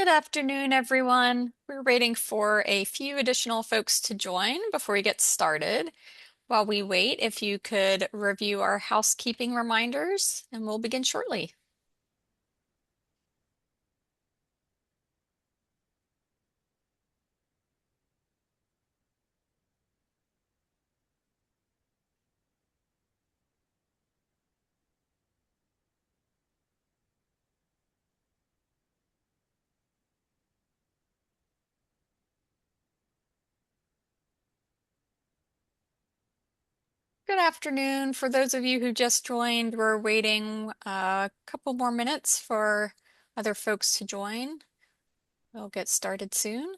Good afternoon, everyone. We're waiting for a few additional folks to join before we get started. While we wait, if you could review our housekeeping reminders, and we'll begin shortly. Good afternoon. For those of you who just joined, we're waiting a couple more minutes for other folks to join. We'll get started soon.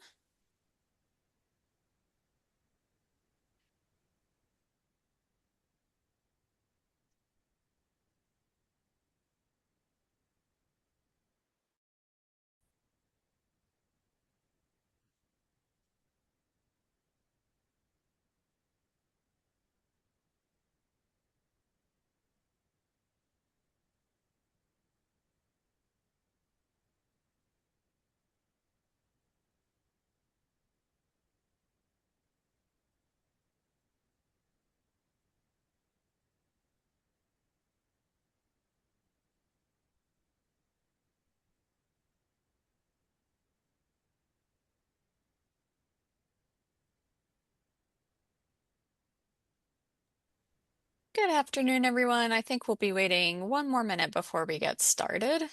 Good afternoon, everyone. I think we'll be waiting one more minute before we get started.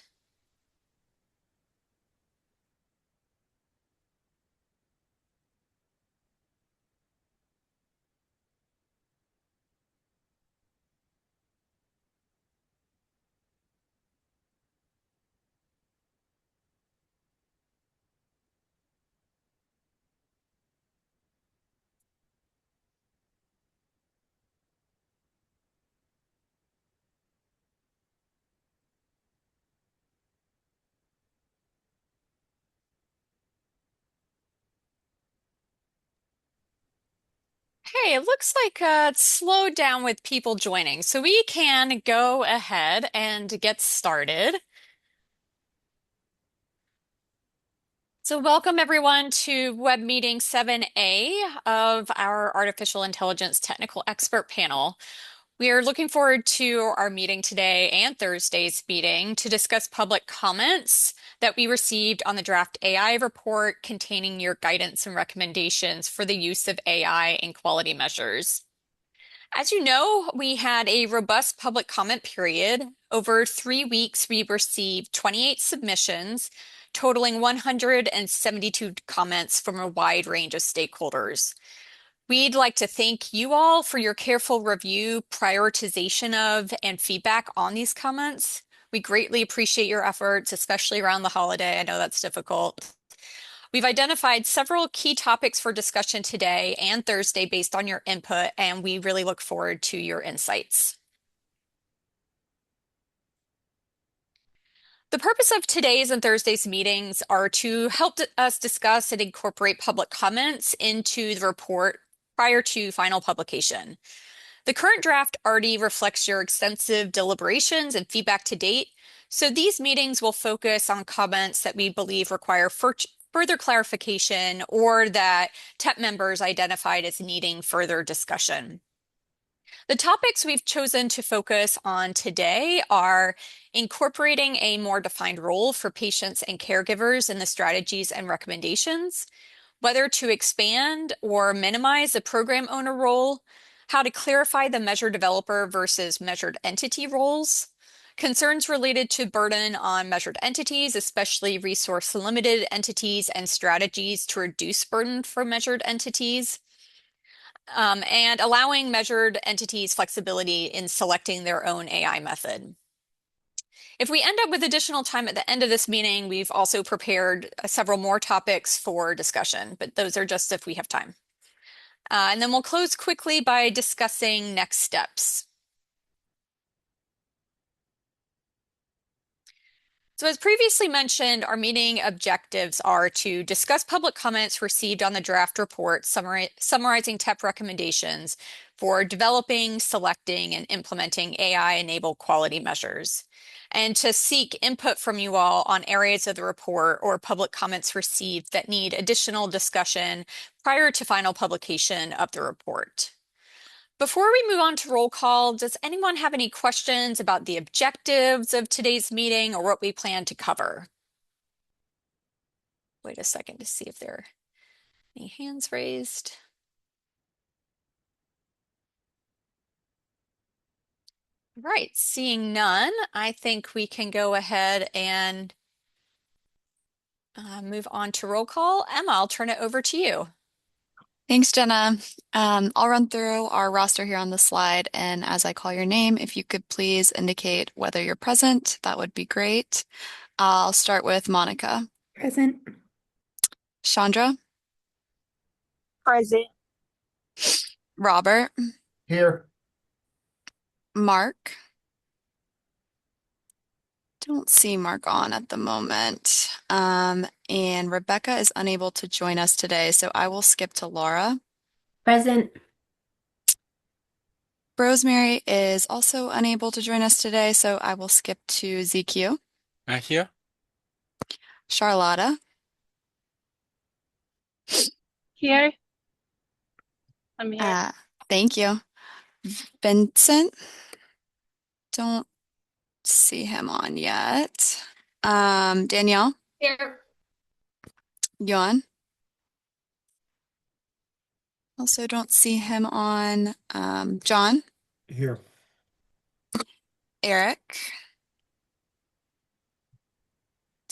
Hey, it looks like it's slowed down with people joining, so we can go ahead and get started. So welcome everyone to web meeting 7A of our Artificial Intelligence Technical Expert Panel. We are looking forward to our meeting today and Thursday's meeting to discuss public comments that we received on the draft AI report containing your guidance and recommendations for the use of AI in quality measures. As you know, we had a robust public comment period. Over 3 weeks, we received 28 submissions, totaling 172 comments from a wide range of stakeholders. We'd like to thank you all for your careful review, prioritization of, and feedback on these comments. We greatly appreciate your efforts, especially around the holiday. I know that's difficult. We've identified several key topics for discussion today and Thursday based on your input, and we really look forward to your insights. The purpose of today's and Thursday's meetings are to help us discuss and incorporate public comments into the report prior to final publication. The current draft already reflects your extensive deliberations and feedback to date, so these meetings will focus on comments that we believe require further clarification or that TEP members identified as needing further discussion. The topics we've chosen to focus on today are incorporating a more defined role for patients and caregivers in the strategies and recommendations, whether to expand or minimize the program owner role, how to clarify the measure developer versus measured entity roles, concerns related to burden on measured entities, especially resource limited entities, and strategies to reduce burden for measured entities, and allowing measured entities flexibility in selecting their own AI method. If we end up with additional time at the end of this meeting, we've also prepared several more topics for discussion, but those are just if we have time. And then we'll close quickly by discussing next steps. So as previously mentioned, our meeting objectives are to discuss public comments received on the draft report summarizing TEP recommendations for developing, selecting, and implementing AI-enabled quality measures, and to seek input from you all on areas of the report or public comments received that need additional discussion prior to final publication of the report. Before we move on to roll call, does anyone have any questions about the objectives of today's meeting or what we plan to cover? Wait a second to see if there are any hands raised. Right, seeing none, I think we can go ahead and move on to roll call. Emma, I'll turn it over to you. Thanks, Jenna. I'll run through our roster here on the slide, and as I call your name, if you could please indicate whether you're present, that would be great. I'll start with Monica. Present. Chandra. Present. Robert. Here. Mark. Don't see Mark on at the moment. And Rebecca is unable to join us today, so I will skip to Laura. Present. Rosemary is also unable to join us today, so I will skip to ZQ. Here. Charlotta. Here. I'm here. Thank you. Vincent. Don't see him on yet. Danielle. Here. Yuan. Also don't see him on. John. Here. Eric.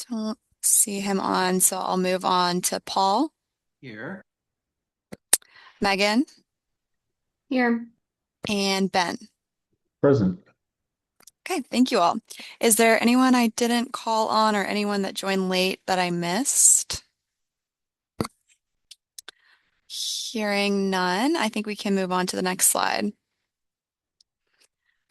Don't see him on, so I'll move on to Paul. Here. Megan. Here. And Ben. Present. Okay, thank you all. Is there anyone I didn't call on or anyone that joined late that I missed? Hearing none, I think we can move on to the next slide.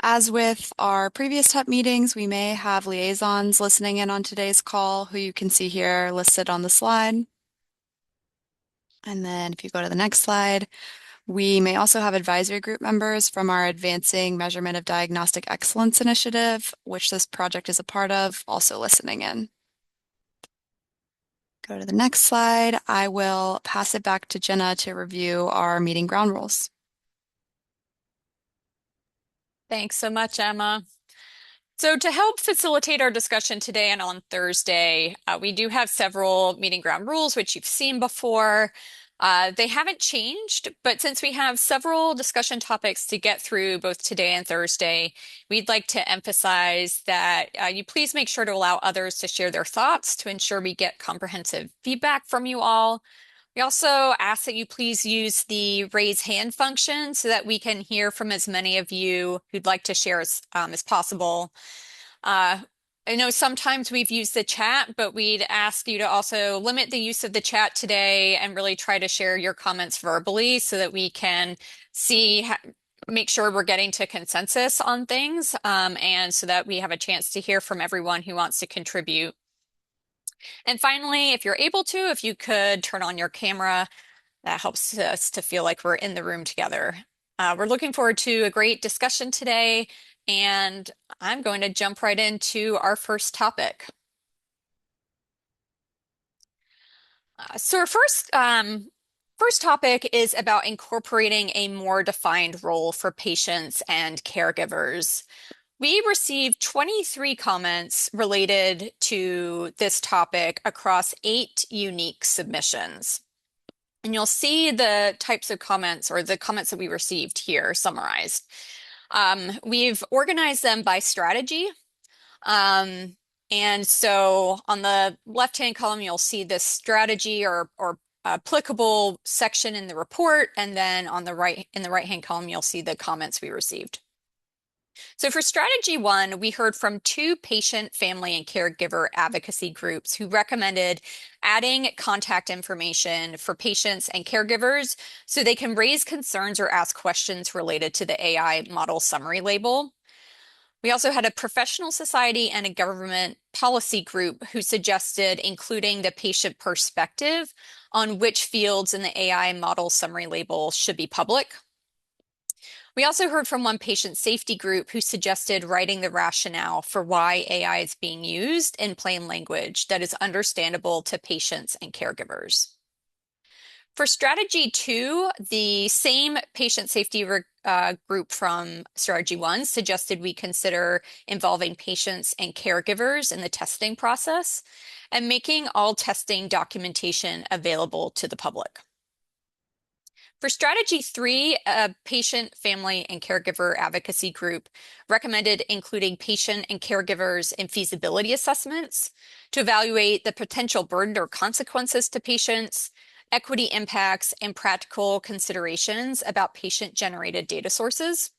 As with our previous TEP meetings, we may have liaisons listening in on today's call, who you can see here listed on the slide. And then if you go to the next slide, we may also have advisory group members from our Advancing Measurement of Diagnostic Excellence initiative, which this project is a part of, also listening in. Go to the next slide. I will pass it back to Jenna to review our meeting ground rules. Thanks so much, Emma. So to help facilitate our discussion today and on Thursday, we do have several meeting ground rules, which you've seen before. They haven't changed, but since we have several discussion topics to get through both today and Thursday, we'd like to emphasize that you please make sure to allow others to share their thoughts to ensure we get comprehensive feedback from you all. We also ask that you please use the raise hand function so that we can hear from as many of you who'd like to share as possible. I know sometimes we've used the chat, but we'd ask you to also limit the use of the chat today and really try to share your comments verbally so that we can make sure we're getting to consensus on things, and so that we have a chance to hear from everyone who wants to contribute. And finally, if you're able to, if you could turn on your camera, that helps us to feel like we're in the room together. We're looking forward to a great discussion today, and I'm going to jump right into our first topic. So our first topic is about incorporating a more defined role for patients and caregivers. We received 23 comments related to this topic across 8 unique submissions. And you'll see the types of comments or the comments that we received here summarized. We've organized them by strategy. And so on the left-hand column, you'll see this strategy or applicable section in the report. And then on the right-hand column, you'll see the comments we received. So for strategy 1, we heard from 2 patient, family, and caregiver advocacy groups who recommended adding contact information for patients and caregivers so they can raise concerns or ask questions related to the AI model summary label. We also had a professional society and a government policy group who suggested including the patient perspective on which fields in the AI model summary label should be public. We also heard from one patient safety group who suggested writing the rationale for why AI is being used in plain language that is understandable to patients and caregivers. For strategy 2, the same patient safety group from strategy 1 suggested we consider involving patients and caregivers in the testing process and making all testing documentation available to the public. For strategy 3, a patient, family, and caregiver advocacy group recommended including patient and caregivers in feasibility assessments to evaluate the potential burden or consequences to patients, equity impacts, and practical considerations about patient-generated data sources.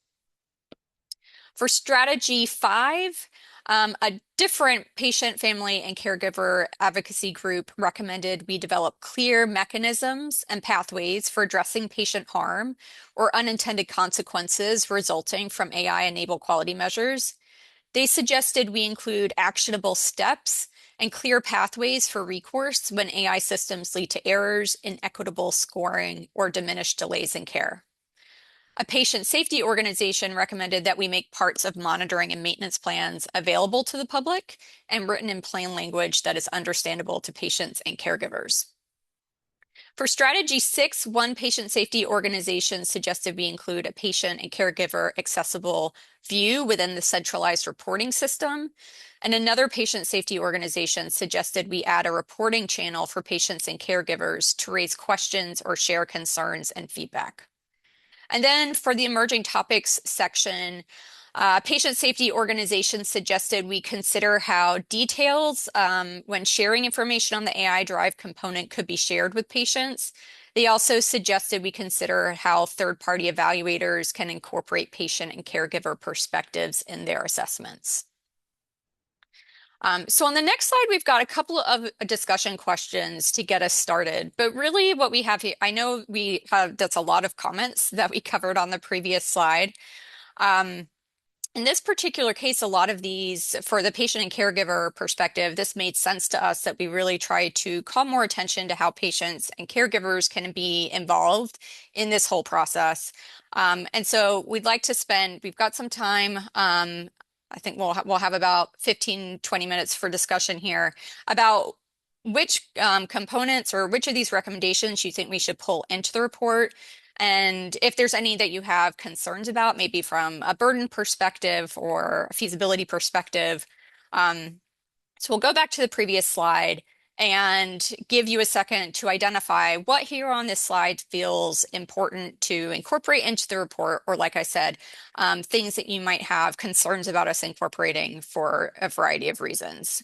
For strategy 5, a different patient, family, and caregiver advocacy group recommended we develop clear mechanisms and pathways for addressing patient harm or unintended consequences resulting from AI-enabled quality measures. They suggested we include actionable steps and clear pathways for recourse when AI systems lead to errors, inequitable scoring, or diminished delays in care. A patient safety organization recommended that we make parts of monitoring and maintenance plans available to the public and written in plain language that is understandable to patients and caregivers. For strategy 6, one patient safety organization suggested we include a patient and caregiver accessible view within the centralized reporting system. And another patient safety organization suggested we add a reporting channel for patients and caregivers to raise questions or share concerns and feedback. And then for the emerging topics section, patient safety organizations suggested we consider how details when sharing information on the AI Drive component could be shared with patients. They also suggested we consider how third-party evaluators can incorporate patient and caregiver perspectives in their assessments. So on the next slide, we've got a couple of discussion questions to get us started. But really what we have here, I know that's a lot of comments that we covered on the previous slide. In this particular case, a lot of these, for the patient and caregiver perspective, this made sense to us that we really try to call more attention to how patients and caregivers can be involved in this whole process. And so we'd like to we've got some time, I think we'll have about 15, 20 minutes for discussion here about which components or which of these recommendations you think we should pull into the report. And if there's any that you have concerns about, maybe from a burden perspective or a feasibility perspective. So we'll go back to the previous slide and give you a second to identify what here on this slide feels important to incorporate into the report, or like I said, things that you might have concerns about us incorporating for a variety of reasons.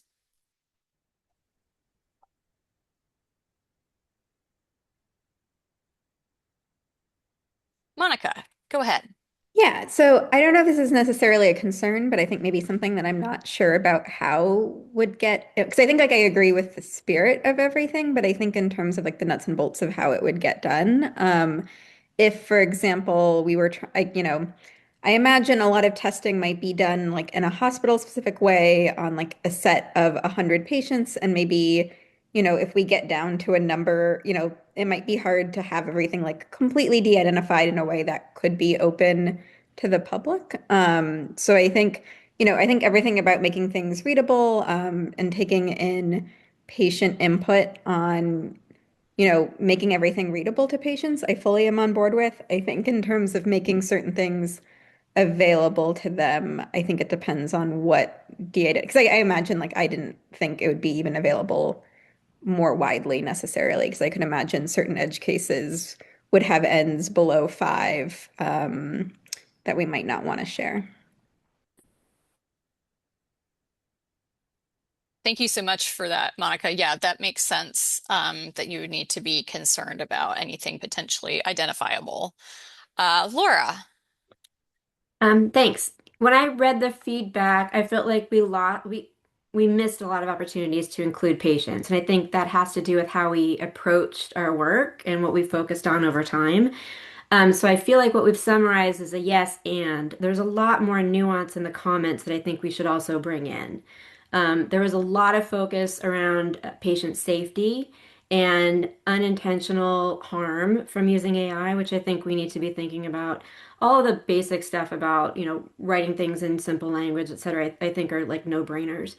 Monica, go ahead. Yeah, so I don't know if this is necessarily a concern, but I think maybe something that I'm not sure about how would get, because I think like I agree with the spirit of everything, but I think in terms of like the nuts and bolts of how it would get done, if, for example, we were, I imagine a lot of testing might be done like in a hospital specific way on like a set of 100 patients, and maybe, if we get down to a number, it might be hard to have everything like completely de-identified in a way that could be open to the public. So I think everything about making things readable, and taking in patient input on, making everything readable to patients, I fully am on board with. I think in terms of making certain things available to them, I think it depends on what DA did. Because I imagine like I didn't think it would be even available more widely necessarily, because I could imagine certain edge cases would have ends below 5 that we might not want to share. Thank you so much for that, Monica. Yeah, that makes sense, that you would need to be concerned about anything potentially identifiable. Laura. Thanks. When I read the feedback, I felt like we missed a lot of opportunities to include patients. And I think that has to do with how we approached our work and what we focused on over time. So I feel like what we've summarized is a yes, and there's a lot more nuance in the comments that I think we should also bring in. There was a lot of focus around patient safety and unintentional harm from using AI, which I think we need to be thinking about. All of the basic stuff about, writing things in simple language, et cetera, I think are like no-brainers.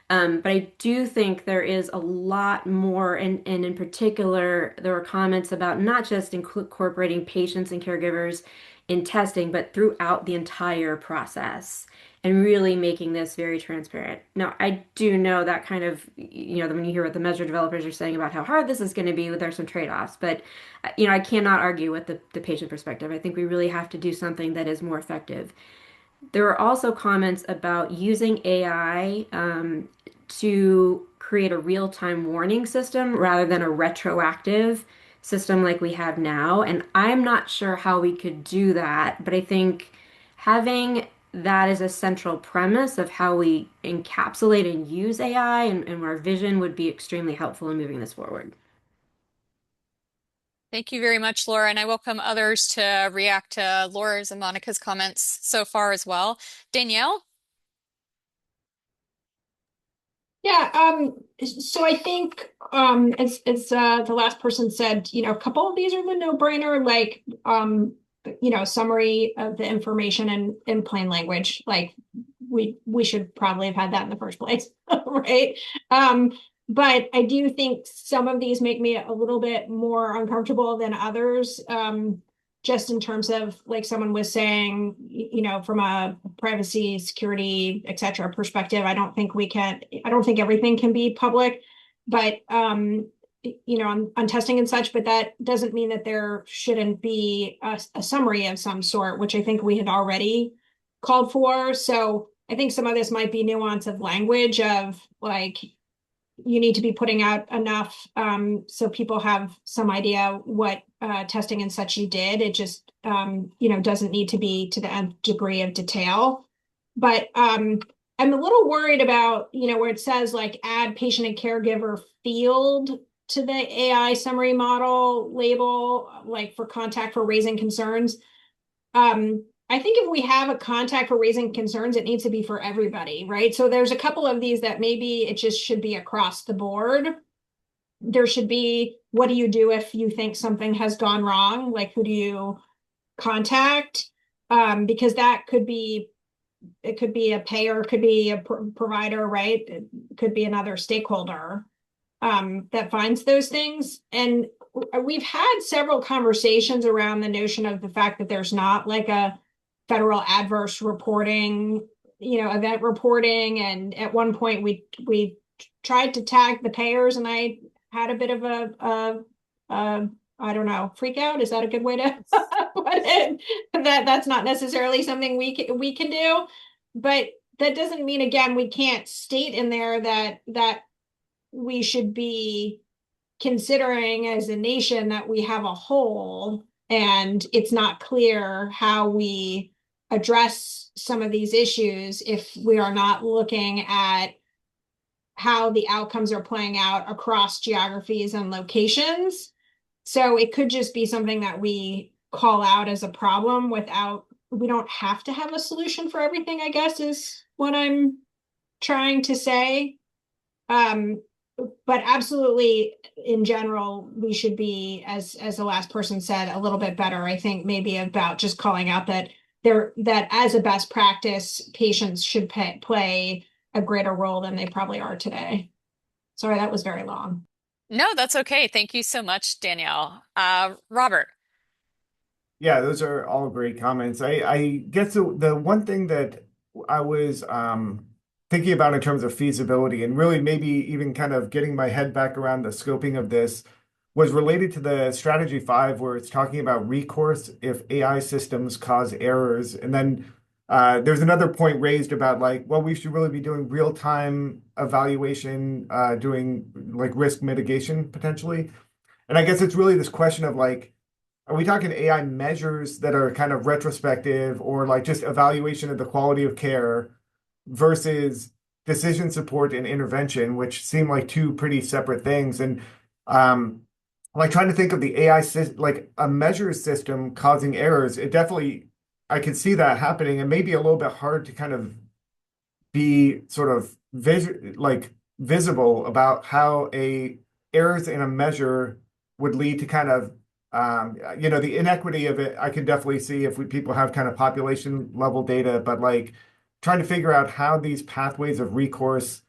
But I do think there is a lot more, and in particular, there were comments about not just incorporating patients and caregivers in testing, but throughout the entire process and really making this very transparent. Now, I do know that kind of, when you hear what the measure developers are saying about how hard this is going to be, there's some trade-offs, but, I cannot argue with the patient perspective. I think we really have to do something that is more effective. There were also comments about using AI to create a real-time warning system rather than a retroactive system like we have now. And I'm not sure how we could do that, but I think having that as a central premise of how we encapsulate and use AI and our vision would be extremely helpful in moving this forward. Thank you very much, Laura, and I welcome others to react to Laura's and Monica's comments so far as well. Danielle? Yeah, so I think as the last person said, a couple of these are the no-brainer, like summary of the information in plain language. Like we should probably have had that in the first place, right? But I do think some of these make me a little bit more uncomfortable than others. Just in terms of like someone was saying, from a privacy, security, et cetera perspective, I don't think everything can be public, but on testing and such, but that doesn't mean that there shouldn't be a summary of some sort, which I think we had already called for. So I think some of this might be nuance of language of like, you need to be putting out enough so people have some idea what testing and such you did. It just doesn't need to be to the nth degree of detail. But I'm a little worried about where it says like add patient and caregiver field to the AI summary model label, like for contact for raising concerns. I think if we have a contact for raising concerns, it needs to be for everybody, right? So there's a couple of these that maybe it just should be across the board. There should be, what do you do if you think something has gone wrong? Like, who do you contact? Because it could be a payer, it could be a provider, right? It could be another stakeholder that finds those things. And we've had several conversations around the notion of the fact that there's not like a federal adverse reporting, event reporting. And at one point we tried to tag the payers, and I had a bit of a I don't know, freak out. Is that a good way to put it? That's not necessarily something we can do, but that doesn't mean, again, we can't state in there that we should be considering as a nation that we have a whole, and it's not clear how we address some of these issues if we are not looking at how the outcomes are playing out across geographies and locations. So it could just be something that we call out as a problem we don't have to have a solution for everything, I guess, is what I'm trying to say. But absolutely, in general, we should be, as the last person said, a little bit better, I think, maybe about just calling out that as a best practice, patients should play a greater role than they probably are today. Sorry, that was very long. No, that's okay. Thank you so much, Danielle. Robert. Yeah, those are all great comments. I guess the one thing that I was thinking about in terms of feasibility and really maybe even kind of getting my head back around the scoping of this was related to the strategy 5, where it's talking about recourse if AI systems cause errors. And then there's another point raised about like, well, we should really be doing real-time evaluation, doing like risk mitigation potentially. And I guess it's really this question of like, are we talking AI measures that are kind of retrospective or like just evaluation of the quality of care versus decision support and intervention, which seem like two pretty separate things? And like trying to think of the AI system, like a measure system causing errors. It definitely, I can see that happening, and maybe a little bit hard to kind of be sort of visible about how a errors in a measure would lead to kind of the inequity of it. I can definitely see if people have kind of population level data, but like trying to figure out how these pathways of recourse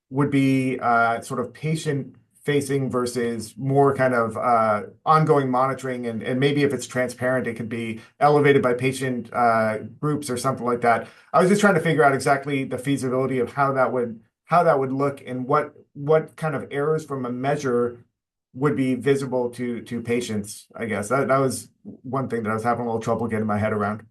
would be sort of patient facing versus more kind of ongoing monitoring, and maybe if it's transparent, it could be elevated by patient groups or something like that. I was just trying to figure out exactly the feasibility of how that would look, and what kind of errors from a measure would be visible to patients. I guess that was one thing that I was having a little trouble getting my head around.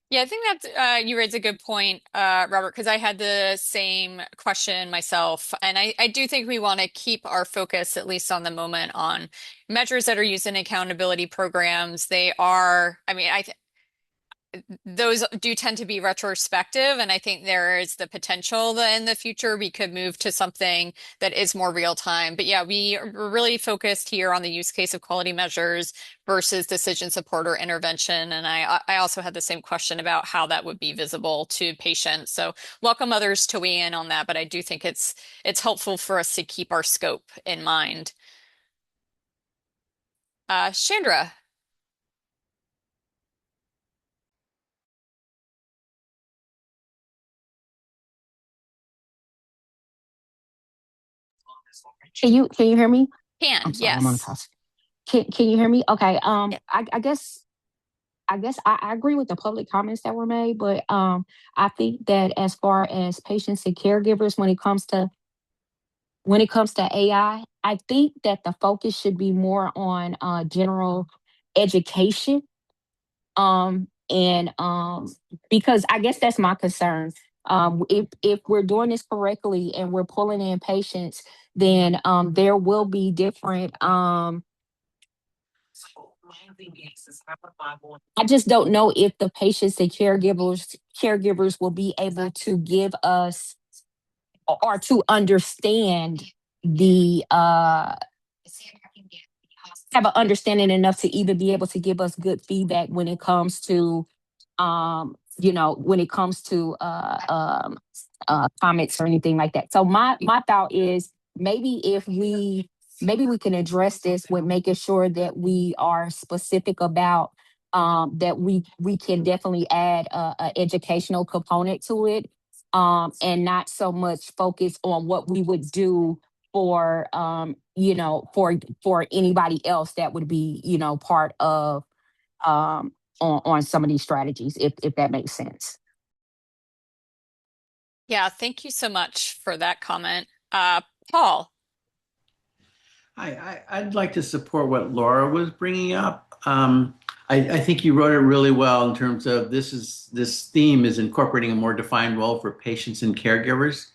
Yeah, I think that's you raise a good point, Robert, because I had the same question myself. And I do think we want to keep our focus, at least on the moment, on measures that are used in accountability programs. They are, I mean, those do tend to be retrospective, and I think there is the potential that in the future we could move to something that is more real time. But yeah, we're really focused here on the use case of quality measures versus decision support or intervention. And I also had the same question about how that would be visible to patients. So welcome others to weigh in on that, but I do think it's helpful for us to keep our scope in mind. Chandra. Can you hear me? Can, I'm sorry, I'm on the yes. task. Can you hear me? Okay. Yeah. I agree with the public comments that were made, but I think that as far as patients and caregivers, when it comes to AI, I think that the focus should be more on general education. And Because I guess that's my concern. If we're doing this correctly and we're pulling in patients, then there will be different. I just don't know if the patients and caregivers will be able to give us or to understand the have an understanding enough to even be able to give us good feedback when it comes to when it comes to comments or anything like that. So my thought is maybe we can address this with making sure that we are specific about that we can definitely add a educational component to it, and not so much focus on what we would do for for anybody else that would be part of on some of these strategies, if that makes sense. Yeah, thank you so much for that comment. Paul. I'd like to support what Laura was bringing up. I think you wrote it really well in terms of this theme is incorporating a more defined role for patients and caregivers.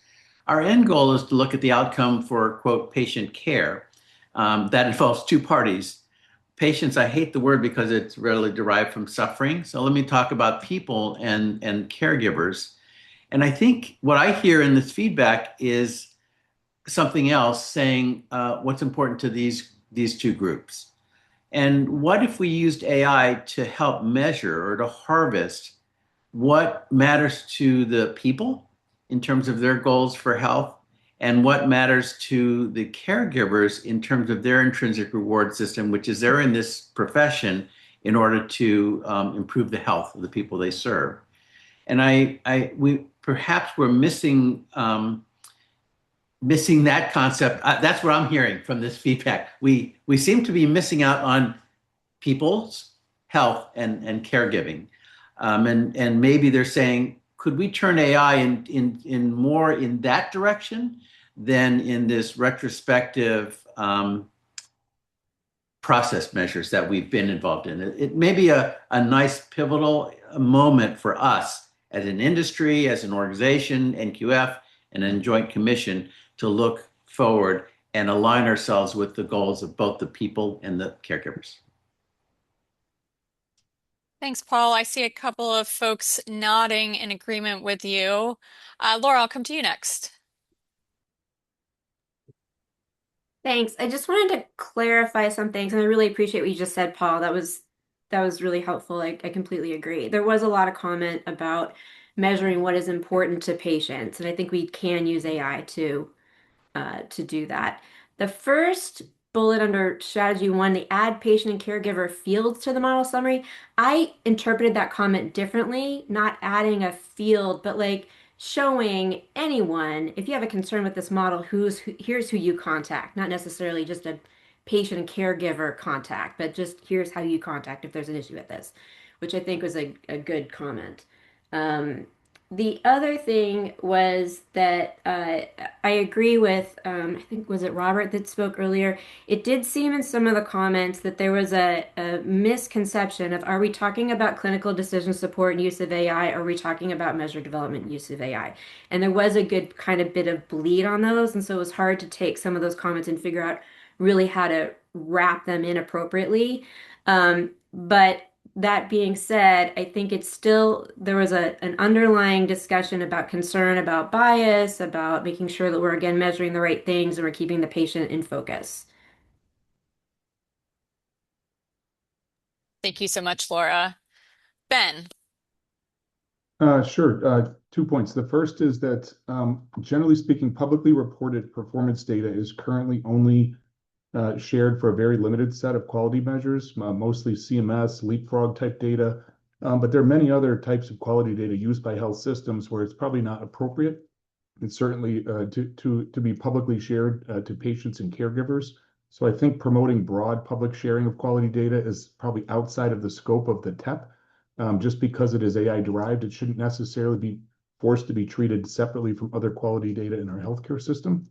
Our end goal is to look at the outcome for, quote, patient care. That involves two parties. Patients, I hate the word because it's readily derived from suffering. So let me talk about people and caregivers. And I think what I hear in this feedback is something else saying what's important to these two groups. And what if we used AI to help measure or to harvest what matters to the people in terms of their goals for health, and what matters to the caregivers in terms of their intrinsic reward system, which is they're in this profession in order to improve the health of the people they serve. And we perhaps we're missing that concept. That's what I'm hearing from this feedback. We seem to be missing out on people's health and caregiving, and maybe they're saying, could we turn AI in more in that direction than in this retrospective process measures that we've been involved in? It may be a nice pivotal moment for us as an industry, as an organization, NQF, and a joint commission to look forward and align ourselves with the goals of both the people and the caregivers. Thanks, Paul. I see a couple of folks nodding in agreement with you. Laura, I'll come to you next. Thanks. I just wanted to clarify some things, and I really appreciate what you just said, Paul. That was really helpful. I completely agree. There was a lot of comment about measuring what is important to patients, and I think we can use AI to do that. The first bullet under strategy one, the add patient and caregiver fields to the model summary, I interpreted that comment differently, not adding a field, but like showing anyone, if you have a concern with this model, here's who you contact, not necessarily just a patient and caregiver contact, but just here's how you contact if there's an issue with this, which I think was a good comment. Um, the other thing was that I agree with, I think, was it Robert that spoke earlier? It did seem in some of the comments that there was a misconception of, are we talking about clinical decision support and use of AI, or are we talking about measure development and use of AI? And there was a good kind of bit of bleed on those. And so it was hard to take some of those comments and figure out really how to wrap them in appropriately. But that being said, I think it's still, there was an underlying discussion about concern about bias, about making sure that we're again measuring the right things and we're keeping the patient in focus. Thank you so much, Laura. Ben. Sure. 2 points. The first is that, generally speaking, publicly reported performance data is currently only shared for a very limited set of quality measures, mostly CMS, leapfrog type data. But there are many other types of quality data used by health systems where it's probably not appropriate and certainly to be publicly shared to patients and caregivers. So I think promoting broad public sharing of quality data is probably outside of the scope of the TEP. Just because it is AI derived, it shouldn't necessarily be forced to be treated separately from other quality data in our healthcare system.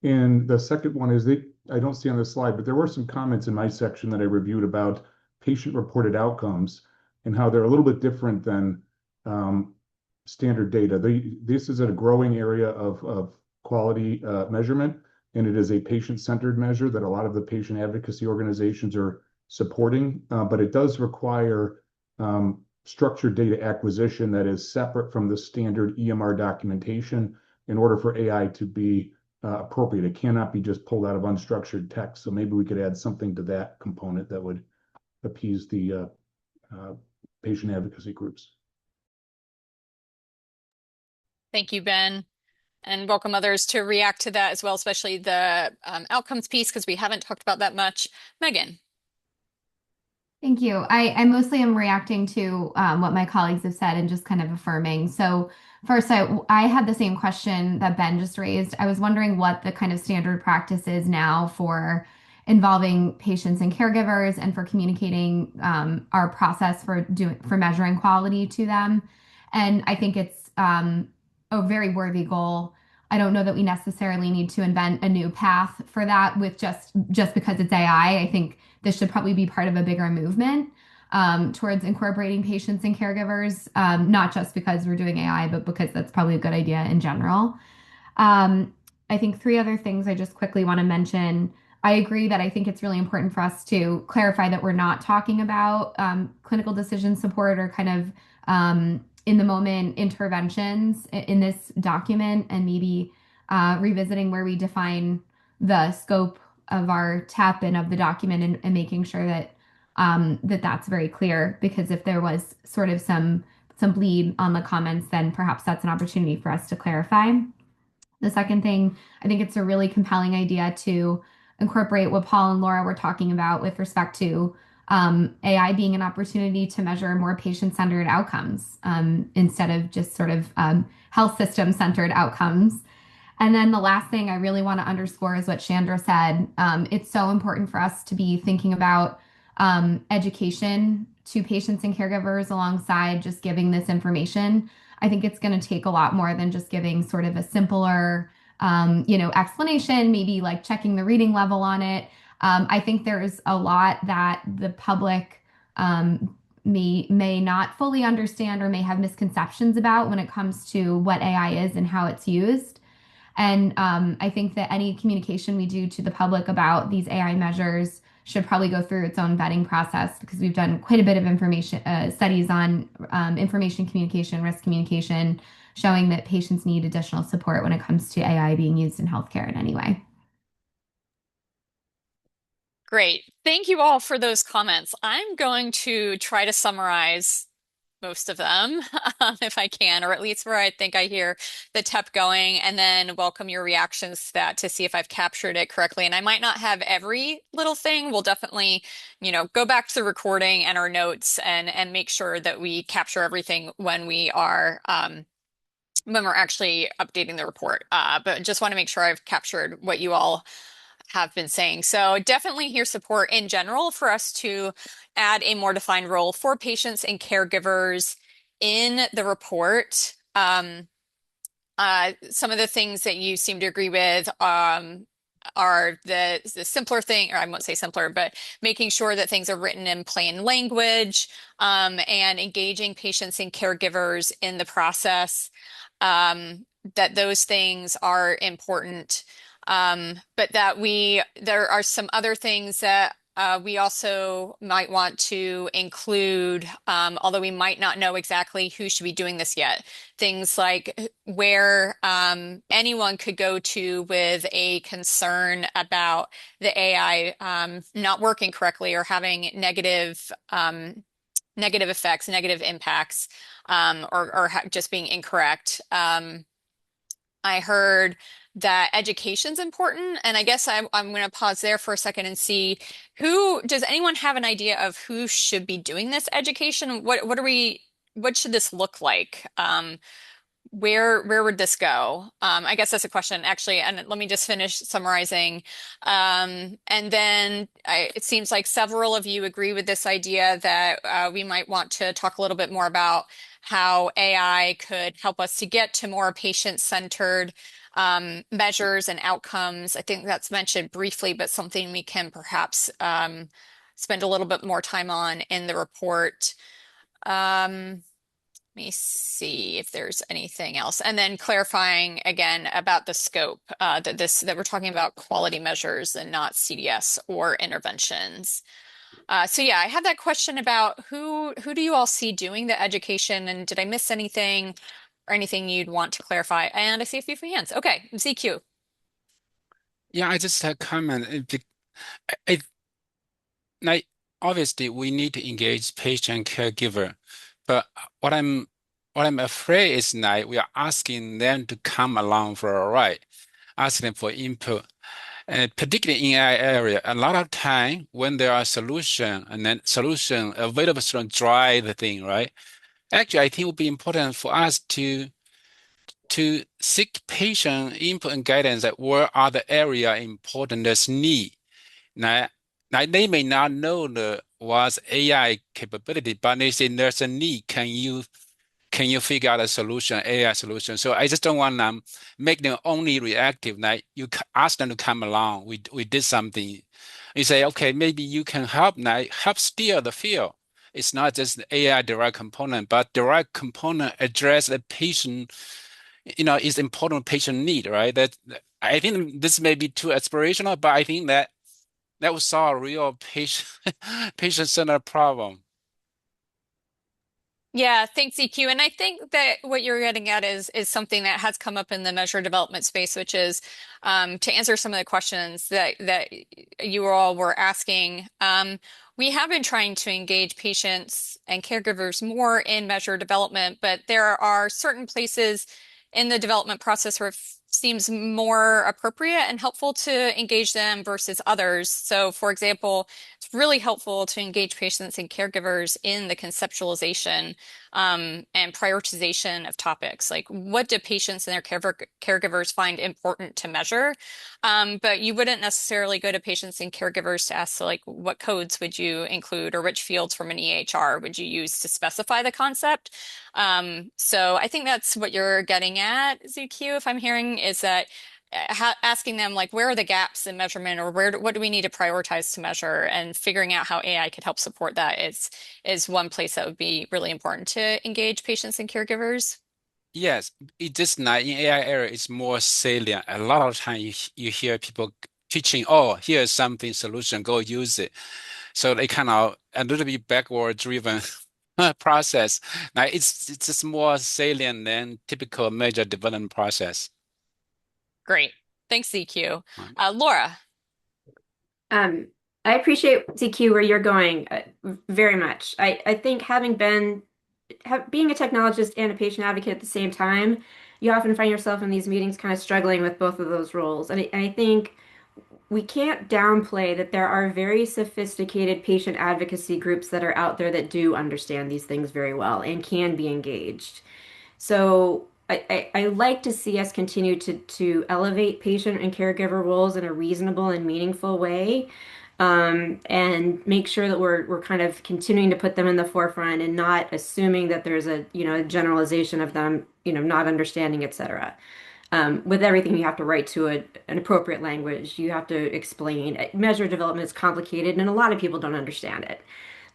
And the second one is I don't see on the slide, but there were some comments in my section that I reviewed about patient-reported outcomes and how they're a little bit different than standard data. This is a growing area of quality measurement, and it is a patient-centered measure that a lot of the patient advocacy organizations are supporting, but it does require structured data acquisition that is separate from the standard EMR documentation in order for AI to be appropriate. It cannot be just pulled out of unstructured text. So maybe we could add something to that component that would appease the patient advocacy groups. Thank you, Ben. And welcome others to react to that as well, especially the outcomes piece, because we haven't talked about that much. Megan. Thank you. I mostly am reacting to what my colleagues have said and just kind of affirming. So first, I had the same question that Ben just raised. I was wondering what the kind of standard practice is now for involving patients and caregivers and for communicating our process for measuring quality to them. And I think it's a very worthy goal. I don't know that we necessarily need to invent a new path for that with just because it's AI. I think this should probably be part of a bigger movement towards incorporating patients and caregivers, not just because we're doing AI, but because that's probably a good idea in general. I think three other things I just quickly want to mention. I agree that I think it's really important for us to clarify that we're not talking about clinical decision support or kind of in the moment interventions in this document, and maybe revisiting where we define the scope of our TEP and of the document, and making sure that that's very clear, because if there was sort of some bleed on the comments, then perhaps that's an opportunity for us to clarify. The second thing, I think it's a really compelling idea to incorporate what Paul and Laura were talking about with respect to AI being an opportunity to measure more patient-centered outcomes instead of just sort of health system-centered outcomes. And then the last thing I really want to underscore is what Chandra said. It's so important for us to be thinking about education to patients and caregivers alongside just giving this information. I think it's going to take a lot more than just giving sort of a simpler, explanation, maybe like checking the reading level on it. I think there's a lot that the public may not fully understand or may have misconceptions about when it comes to what AI is and how it's used. And I think that any communication we do to the public about these AI measures should probably go through its own vetting process, because we've done quite a bit of information studies on information communication, risk communication, showing that patients need additional support when it comes to AI being used in healthcare in any way. Great. Thank you all for those comments. I'm going to try to summarize most of them, if I can, or at least where I think I hear the TEP going, and then welcome your reactions to that to see if I've captured it correctly. And I might not have every little thing. We'll definitely, go back to the recording and our notes and make sure that we capture everything when we are when we're actually updating the report. But just want to make sure I've captured what you all have been saying. So definitely hear support in general for us to add a more defined role for patients and caregivers in the report. Some of the things that you seem to agree with are the simpler thing, or I won't say simpler, but making sure that things are written in plain language, and engaging patients and caregivers in the process, that those things are important. But that there are some other things that we also might want to include, although we might not know exactly who should be doing this yet. Things like where anyone could go to with a concern about the AI not working correctly or having negative effects, negative impacts, or just being incorrect. I heard that education's important, and I guess I'm going to pause there for a second and see does anyone have an idea of who should be doing this education? What should this look like? Where would this go? I guess that's a question actually, and let me just finish summarizing. And then it seems like several of you agree with this idea that we might want to talk a little bit more about how AI could help us to get to more patient-centered measures and outcomes. I think that's mentioned briefly, but something we can perhaps spend a little bit more time on in the report. Let me see if there's anything else. And then clarifying again about the scope, that we're talking about quality measures and not CDS or interventions. So yeah, I had that question about who do you all see doing the education, and did I miss anything or anything you'd want to clarify? And I see a few hands. Okay, ZQ. Yeah, I just had a comment. I, like, obviously, we need to engage patient and caregiver, but what I'm afraid is that we are asking them to come along for a ride, asking them for input. And particularly in our area, a lot of time when there are solution and then solution available to drive the thing, right? Actually, I think it would be important for us to seek patient input and guidance that where are the area important there's need. Now, they may not know what's AI capability, but they say there's a need. Can you figure out a solution, AI solution? So I just don't want to make them only reactive. Like you ask them to come along. We did something. You say, okay, maybe you can help now, help steer the field. It's not just the AI direct component, but direct component address the patient, is important patient need, right? I think this may be too aspirational, but I think that would solve a real patient-centered problem. Yeah, thanks, EQ. And I think that what you're getting at is something that has come up in the measure development space, which is to answer some of the questions that you all were asking. We have been trying to engage patients and caregivers more in measure development, but there are certain places in the development process where it seems more appropriate and helpful to engage them versus others. So, for example, it's really helpful to engage patients and caregivers in the conceptualization and prioritization of topics. Like, what do patients and their caregivers find important to measure? But you wouldn't necessarily go to patients and caregivers to ask, like, what codes would you include or which fields from an EHR would you use to specify the concept? So I think that's what you're getting at, ZQ, if I'm hearing, is that asking them like, where are the gaps in measurement, or what do we need to prioritize to measure, and figuring out how AI could help support that is one place that would be really important to engage patients and caregivers. Yes, it just not in AI area, it's more salient. A lot of time you hear people teaching, oh, here's something solution, go use it. So they kind of a little bit backward driven process. Now it's just more salient than typical major development process. Great. Thanks, ZQ. Right. Laura. I appreciate ZQ where you're going very much. I think being a technologist and a patient advocate at the same time, you often find yourself in these meetings kind of struggling with both of those roles. And I think we can't downplay that there are very sophisticated patient advocacy groups that are out there that do understand these things very well and can be engaged. So I like to see us continue to elevate patient and caregiver roles in a reasonable and meaningful way, and make sure that we're kind of continuing to put them in the forefront and not assuming that there's a generalization of them, not understanding, etc. With everything, you have to write to an appropriate language. You have to explain. Measure development is complicated, and a lot of people don't understand it.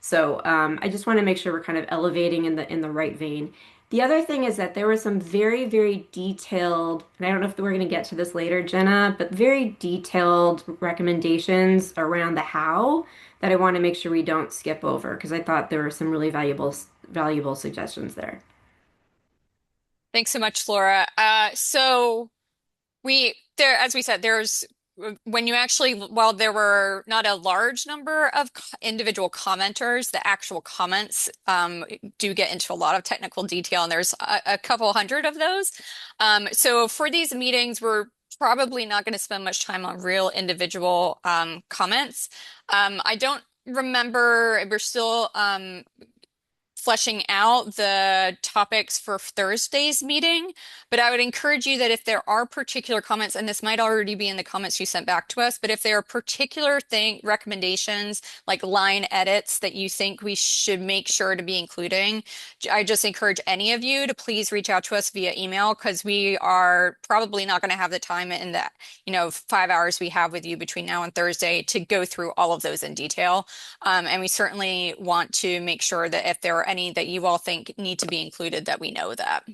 So I just want to make sure we're kind of elevating in the right vein. The other thing is that there were some very, very detailed, and I don't know if we're going to get to this later, Jenna, but very detailed recommendations around the how that I want to make sure we don't skip over because I thought there were some really valuable suggestions there. Thanks so much, Laura. So there, as we said, when you actually, while there were not a large number of individual commenters, the actual comments do get into a lot of technical detail, and there's a couple hundred of those. So for these meetings, we're probably not going to spend much time on real individual comments. I don't remember, we're still fleshing out the topics for Thursday's meeting, but I would encourage you that if there are particular comments, and this might already be in the comments you sent back to us, but if there are particular recommendations, like line edits that you think we should make sure to be including, I just encourage any of you to please reach out to us via email because we are probably not going to have the time in that, 5 hours we have with you between now and Thursday to go through all of those in detail. And we certainly want to make sure that if there are any that you all think need to be included, that we know that.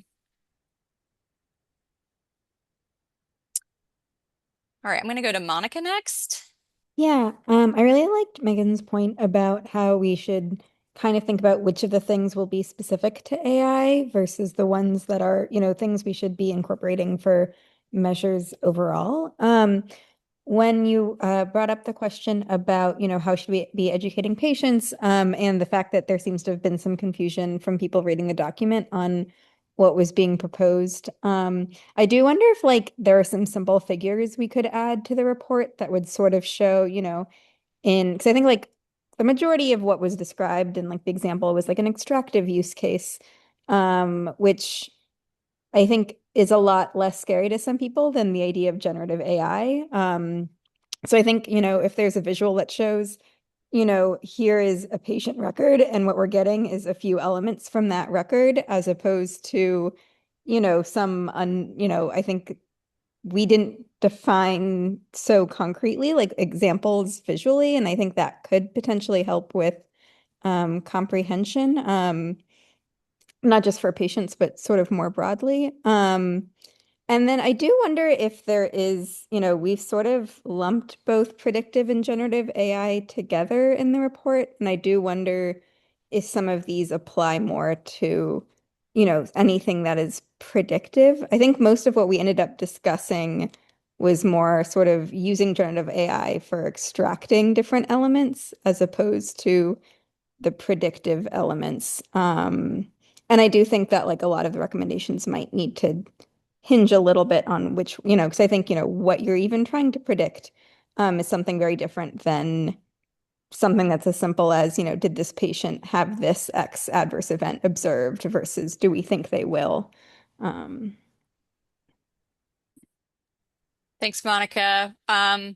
All right, I'm going to go to Monica next. Yeah, I really liked Megan's point about how we should kind of think about which of the things will be specific to AI versus the ones that are, things we should be incorporating for measures overall. When you brought up the question about, how should we be educating patients, and the fact that there seems to have been some confusion from people reading the document on what was being proposed. I do wonder if there are some simple figures we could add to the report that would sort of show, because I think the majority of what was described in the example was an extractive use case, which I think is a lot less scary to some people than the idea of generative AI. So I think, if there's a visual that shows, here is a patient record, and what we're getting is a few elements from that record, as opposed to, I think we didn't define so concretely examples visually, and I think that could potentially help with comprehension. Not just for patients, but sort of more broadly. And then I do wonder if there is, we've sort of lumped both predictive and generative AI together in the report. And I do wonder if some of these apply more to, anything that is predictive. I think most of what we ended up discussing was more sort of using generative AI for extracting different elements as opposed to the predictive elements. And I do think that a lot of the recommendations might need to hinge a little bit on which, because I think, what you're even trying to predict is something very different than something that's as simple as, did this patient have this X adverse event observed versus do we think they will? Thanks, Monica. And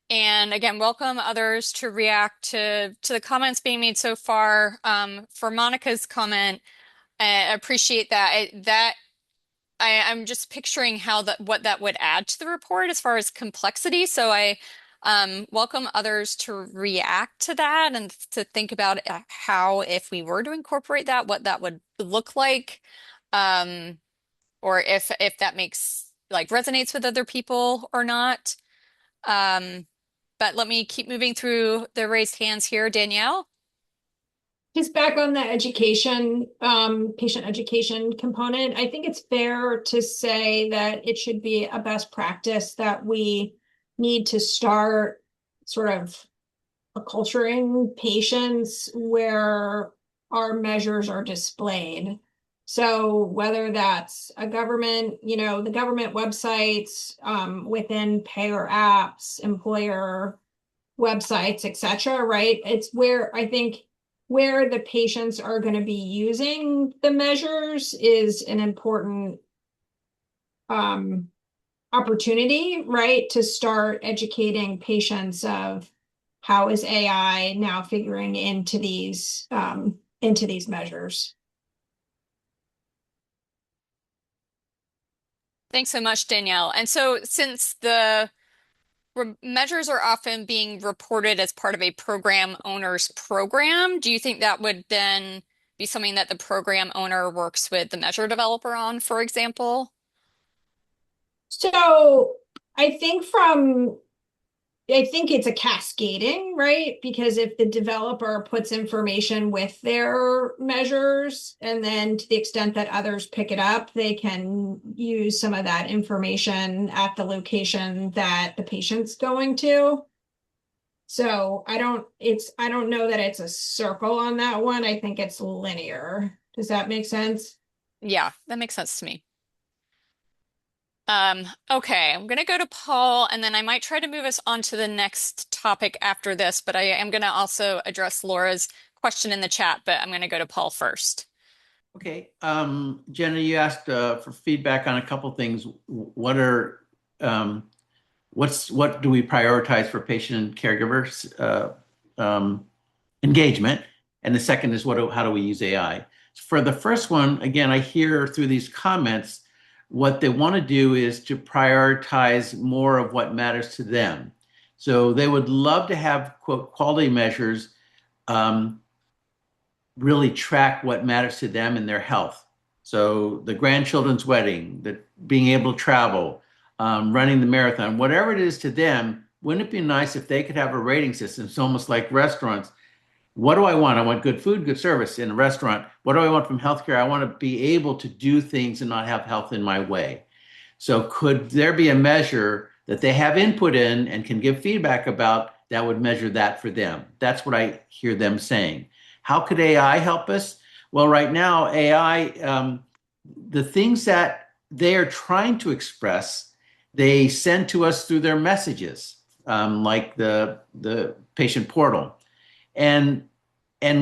again, welcome others to react to the comments being made so far. For Monica's comment, I appreciate that. I'm just picturing what that would add to the report as far as complexity. So I welcome others to react to that and to think about how, if we were to incorporate that, what that would look like, or if that makes resonates with other people or not. But let me keep moving through the raised hands here. Danielle? Just back on the education, patient education component, I think it's fair to say that it should be a best practice that we need to start sort of acculturating patients where our measures are displayed. So whether that's a government, the government websites, within payer apps, employer websites, etc., right? It's where I think where the patients are going to be using the measures is an important opportunity, right? To start educating patients of how is AI now figuring into these measures. Thanks so much, Danielle. And so since the measures are often being reported as part of a program owner's program, do you think that would then be something that the program owner works with the measure developer on, for example? So I think it's a cascading, right? Because if the developer puts information with their measures, and then to the extent that others pick it up, they can use some of that information at the location that the patient's going to. So I don't know that it's a circle on that one. I think it's linear. Does that make sense? Yeah, that makes sense to me. Okay, I'm going to go to Paul, and then I might try to move us on to the next topic after this, but I am going to also address Laura's question in the chat, but I'm going to go to Paul first. Okay, Jenna, you asked for feedback on a couple things. What do we prioritize for patient and caregivers engagement? And the second is how do we use AI? For the first one, again, I hear through these comments what they want to do is to prioritize more of what matters to them. So they would love to have, quote, quality measures really track what matters to them and their health. So the grandchildren's wedding, being able to travel, running the marathon, whatever it is to them, wouldn't it be nice if they could have a rating system? It's almost like restaurants. What do I want? I want good food, good service in a restaurant. What do I want from healthcare? I want to be able to do things and not have health in my way. So could there be a measure that they have input in and can give feedback about that would measure that for them? That's what I hear them saying. How could AI help us? Well, right now, AI, the things that they are trying to express, they send to us through their messages, like the patient portal. And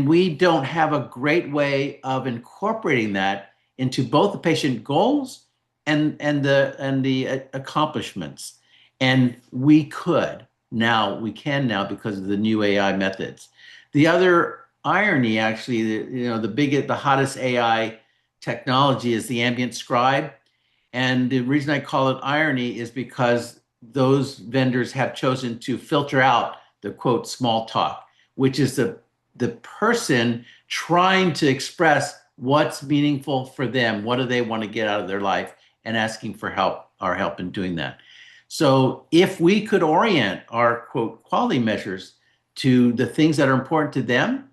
we don't have a great way of incorporating that into both the patient goals and the accomplishments. And we can now because of the new AI methods. The other irony, actually, the hottest AI technology is the ambient scribe. And the reason I call it irony is because those vendors have chosen to filter out the quote small talk, which is the person trying to express what's meaningful for them. What do they want to get out of their life, and asking for our help in doing that. So if we could orient our quote quality measures to the things that are important to them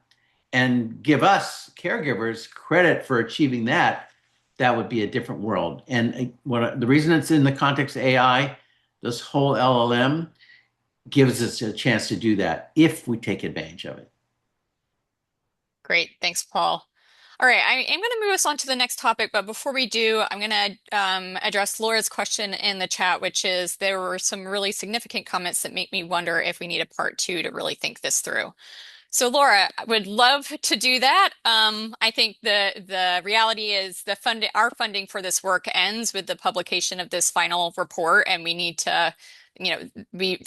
and give us caregivers credit for achieving that, that would be a different world. And the reason it's in the context of AI, this whole LLM gives us a chance to do that if we take advantage of it. Great. Thanks, Paul. All right, I am going to move us on to the next topic, but before we do, I'm going to address Laura's question in the chat, which is there were some really significant comments that make me wonder if we need a part 2 to really think this through. So Laura, I would love to do that. I think the reality is our funding for this work ends with the publication of this final report, and we need to, we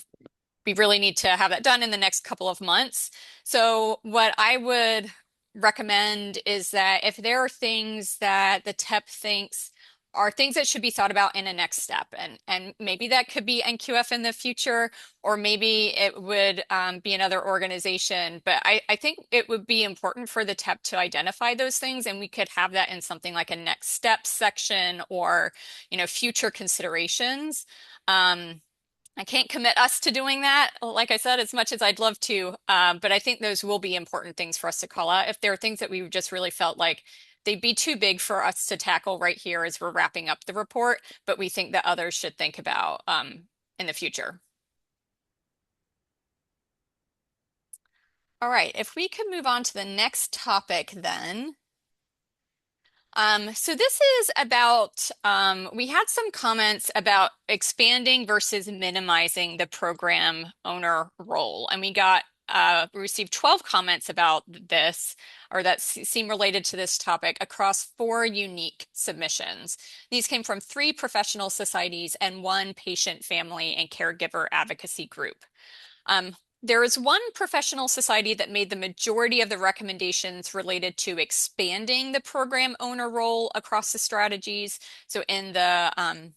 really need to have that done in the next couple of months. So what I would recommend is that if there are things that the TEP thinks are things that should be thought about in a next step, and maybe that could be NQF in the future, or maybe it would be another organization. But I think it would be important for the TEP to identify those things, and we could have that in something like a next step section or future considerations. I can't commit us to doing that, like I said, as much as I'd love to, but I think those will be important things for us to call out. If there are things that we just really felt like they'd be too big for us to tackle right here as we're wrapping up the report, but we think that others should think about in the future. All right, if we could move on to the next topic then. So this is about, we had some comments about expanding versus minimizing the program owner role. And we received 12 comments about this, or that seem related to this topic across 4 unique submissions. These came from 3 professional societies and 1 patient, family, and caregiver advocacy group. There is 1 professional society that made the majority of the recommendations related to expanding the program owner role across the strategies. So in the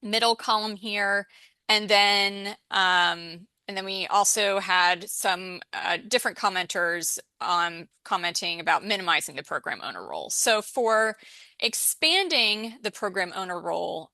middle column here, and then we also had some different commenters commenting about minimizing the program owner role. So for expanding the program owner role,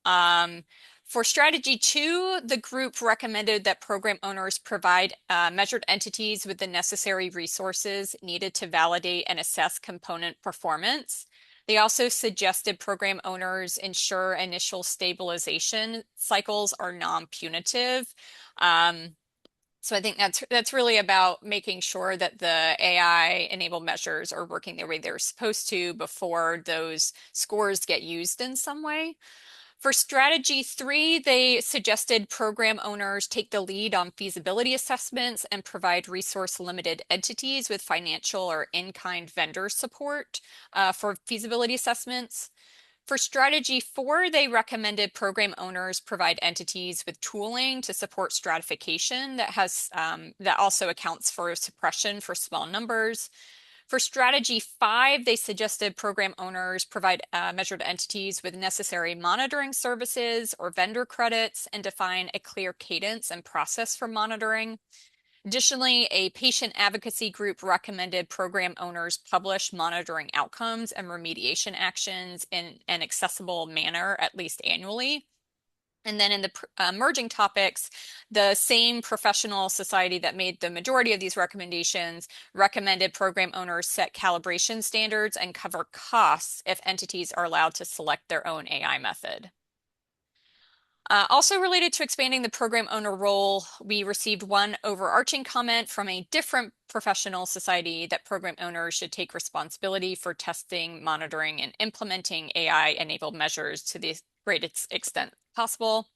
for strategy 2, the group recommended that program owners provide measured entities with the necessary resources needed to validate and assess component performance. They also suggested program owners ensure initial stabilization cycles are non-punitive. So I think that's really about making sure that the AI-enabled measures are working the way they're supposed to before those scores get used in some way. For strategy 3, they suggested program owners take the lead on feasibility assessments and provide resource-limited entities with financial or in-kind vendor support for feasibility assessments. For strategy 4, they recommended program owners provide entities with tooling to support stratification that also accounts for suppression for small numbers. For strategy 5, they suggested program owners provide measured entities with necessary monitoring services or vendor credits and define a clear cadence and process for monitoring. Additionally, a patient advocacy group recommended program owners publish monitoring outcomes and remediation actions in an accessible manner at least annually. And then in the emerging topics, the same professional society that made the majority of these recommendations recommended program owners set calibration standards and cover costs if entities are allowed to select their own AI method. Also related to expanding the program owner role, we received 1 overarching comment from a different professional society that program owners should take responsibility for testing, monitoring, and implementing AI-enabled measures to the greatest extent possible.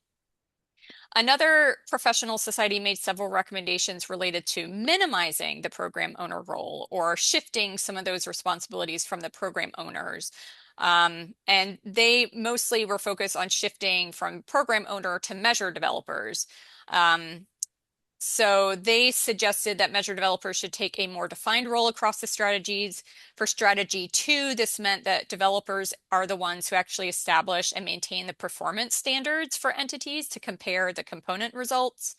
Another professional society made several recommendations related to minimizing the program owner role or shifting some of those responsibilities from the program owners. And they mostly were focused on shifting from program owner to measure developers. So they suggested that measure developers should take a more defined role across the strategies. For strategy 2, this meant that developers are the ones who actually establish and maintain the performance standards for entities to compare the component results.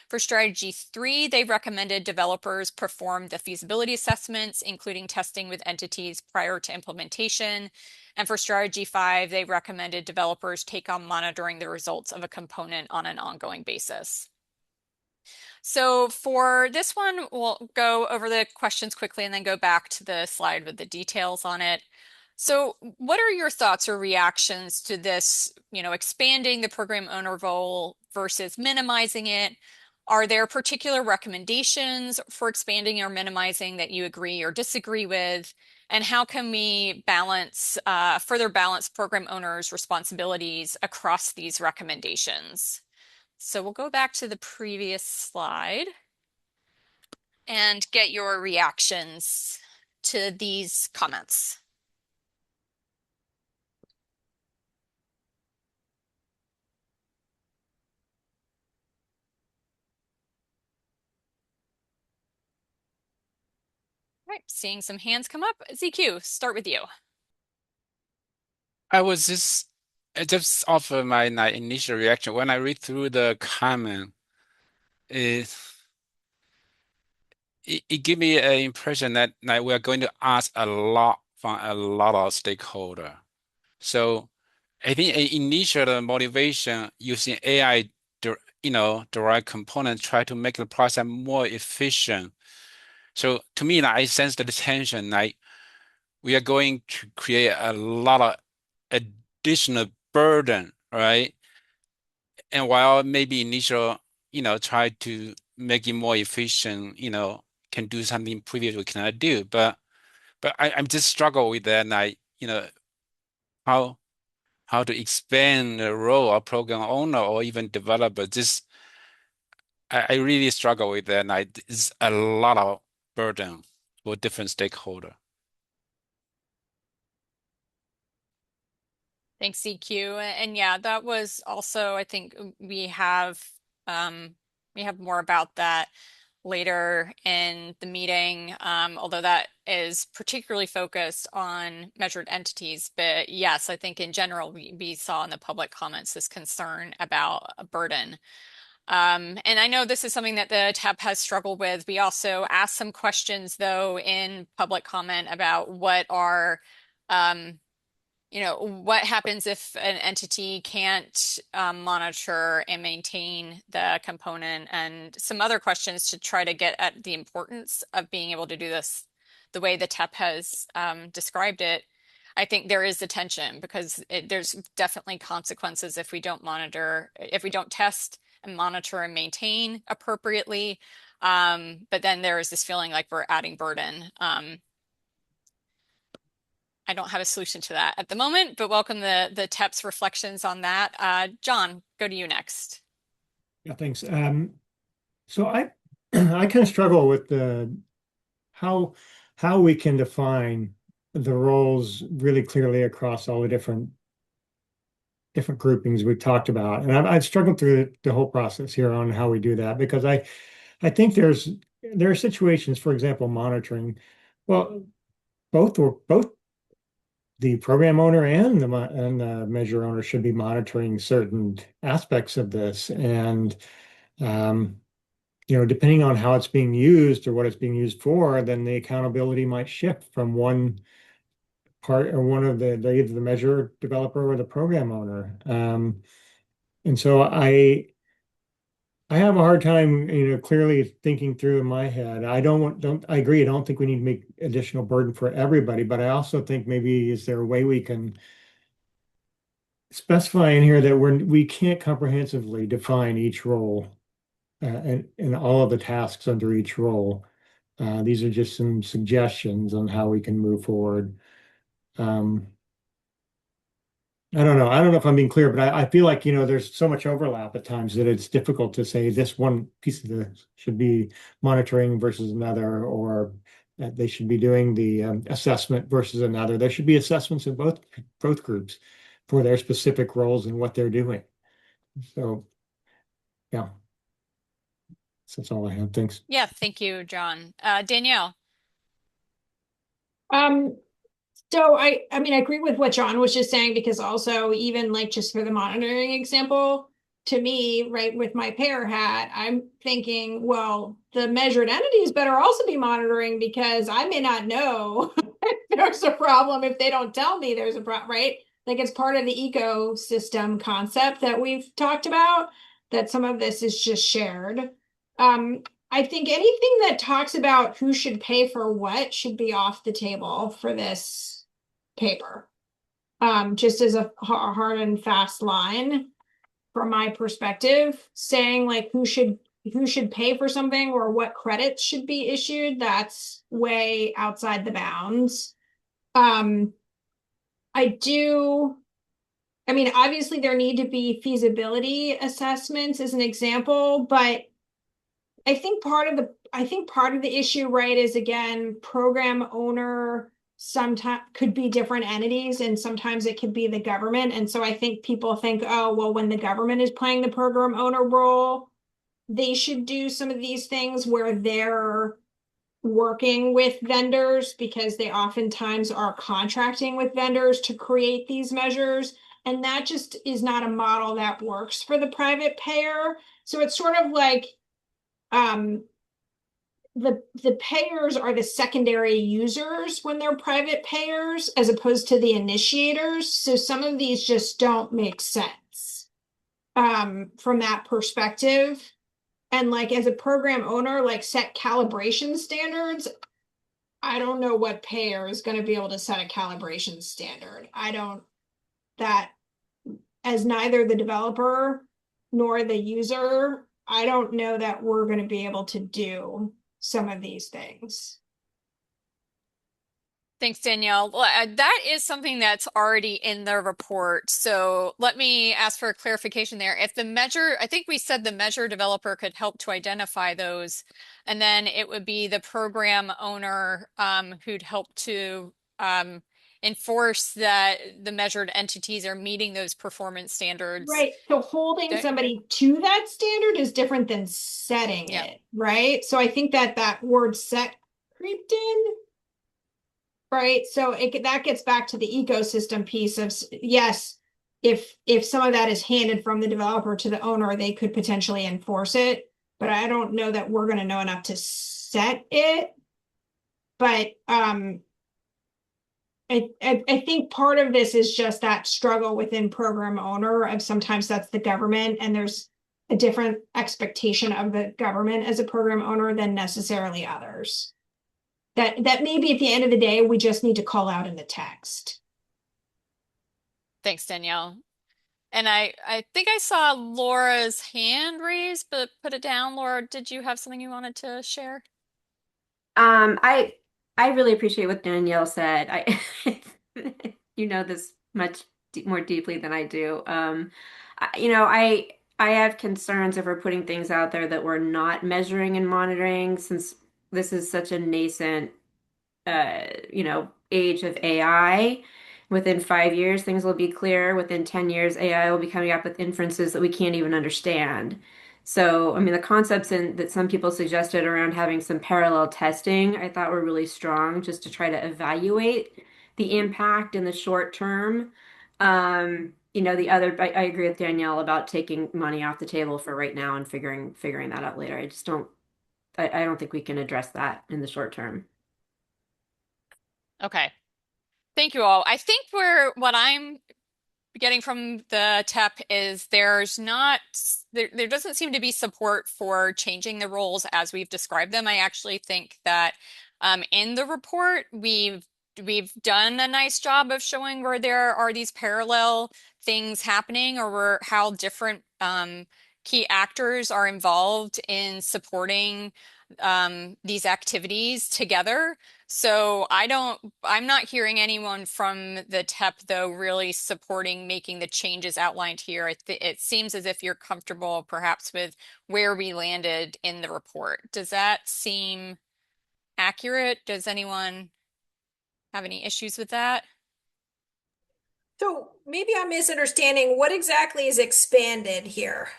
For strategy 3, they recommended developers perform the feasibility assessments, including testing with entities prior to implementation. And for strategy 5, they recommended developers take on monitoring the results of a component on an ongoing basis. So for this one, we'll go over the questions quickly and then go back to the slide with the details on it. So what are your thoughts or reactions to this, expanding the program owner role versus minimizing it? Are there particular recommendations for expanding or minimizing that you agree or disagree with? And how can we further balance program owners' responsibilities across these recommendations? So we'll go back to the previous slide and get your reactions to these comments. All right, seeing some hands come up. ZQ, start with you. I was just offer my initial reaction when I read through the comment. It gave me an impression that we are going to ask a lot from a lot of stakeholders. So I think an initial motivation using AI, derived components, try to make the process more efficient. So to me, I sense the tension. We are going to create a lot of additional burden, right? And while maybe initial, try to make it more efficient, can do something previous we cannot do. But I'm just struggle with that, and how to expand the role of program owner or even developer. Just I really struggle with that, and it's a lot of burden for different stakeholder. Thanks, CQ. And yeah, that was also, I think we have more about that later in the meeting, although that is particularly focused on measured entities. But yes, I think in general, we saw in the public comments this concern about a burden. And I know this is something that the TEP has struggled with. We also asked some questions, though, in public comment about what are, what happens if an entity can't monitor and maintain the component, and some other questions to try to get at the importance of being able to do this the way the TEP has described it. I think there is a tension because there's definitely consequences if we don't test and monitor and maintain appropriately. But then there is this feeling like we're adding burden. I don't have a solution to that at the moment, but welcome the TEP's reflections on that. John, go to you next. Yeah, thanks. So I I kind of struggle with how we can define the roles really clearly across all the different groupings we've talked about, and I've struggled through the whole process here on how we do that, because I think there are situations, for example, monitoring. Well, both the program owner and the measure owner should be monitoring certain aspects of this, and depending on how it's being used or what it's being used for, then the accountability might shift from one part or one of either the measure developer or the program owner. And so I have a hard time, clearly thinking through in my head. I agree. I don't think we need to make additional burden for everybody, but I also think maybe is there a way we can specify in here that we can't comprehensively define each role and all of the tasks under each role. These are just some suggestions on how we can move forward. I don't know. I don't know if I'm being clear, but I feel like, there's so much overlap at times that it's difficult to say this one piece of this should be monitoring versus another, or that they should be doing the assessment versus another. There should be assessments in both groups for their specific roles and what they're doing. So, yeah. So that's all I have. Thanks. Yeah, thank you, John. Danielle. So I mean, I agree with what John was just saying, because also even like just for the monitoring example, to me, right, with my payer hat, I'm thinking, well, the measured entities better also be monitoring, because I may not know if there's a problem if they don't tell me there's a problem, right? Like it's part of the ecosystem concept that we've talked about, that some of this is just shared. I think anything that talks about who should pay for what should be off the table for this paper. Just as a hard and fast line from my perspective, saying like who should pay for something or what credits should be issued, that's way outside the bounds. I mean, obviously there need to be feasibility assessments as an example, but I think part of the issue, right, is again, program owner sometimes could be different entities, and sometimes it could be the government. And so I think people think, oh, well, when the government is playing the program owner role, they should do some of these things where they're working with vendors, because they oftentimes are contracting with vendors to create these measures. And that just is not a model that works for the private payer. So it's sort of like, the payers are the secondary users when they're private payers, as opposed to the initiators. So some of these just don't make sense from that perspective. And like as a program owner, like set calibration standards. I don't know what payer is going to be able to set a calibration standard. That as neither the developer nor the user, I don't know that we're going to be able to do some of these things. Thanks, Danielle. Well, that is something that's already in the report. So let me ask for a clarification there. If the measure, I think we said the measure developer could help to identify those, and then it would be the program owner who'd help to enforce that the measured entities are meeting those performance standards. Right. So holding somebody to that standard is different than setting it, right? So I think that word set creeped in. Right. So that gets back to the ecosystem piece of, yes, if some of that is handed from the developer to the owner, they could potentially enforce it. But I don't know that we're going to know enough to set it. But I think part of this is just that struggle within program owner of sometimes that's the government, and there's a different expectation of the government as a program owner than necessarily others. That maybe at the end of the day, we just need to call out in the text. Thanks, Danielle. And I think I saw Laura's hand raised, but put it down. Laura, did you have something you wanted to share? I really appreciate what Danielle said. You know this much more deeply than I do. I have concerns if we're putting things out there that we're not measuring and monitoring, since this is such a nascent, age of AI. Within 5 years, things will be clear. Within 10 years, AI will be coming up with inferences that we can't even understand. So, I mean, the concepts that some people suggested around having some parallel testing, I thought were really strong, just to try to evaluate the impact in the short term. I agree with Danielle about taking money off the table for right now and figuring that out later. I don't think we can address that in the short term. Okay. Thank you all. I think what I'm getting from the TEP is there doesn't seem to be support for changing the rules as we've described them. I actually think that in the report we've done a nice job of showing where there are these parallel things happening, or how different key actors are involved in supporting these activities together. So I'm not hearing anyone from the TEP, though, really supporting making the changes outlined here. It seems as if you're comfortable perhaps with where we landed in the report. Does that seem accurate? Does anyone have any issues with that? So maybe I'm misunderstanding. What exactly is expanded here?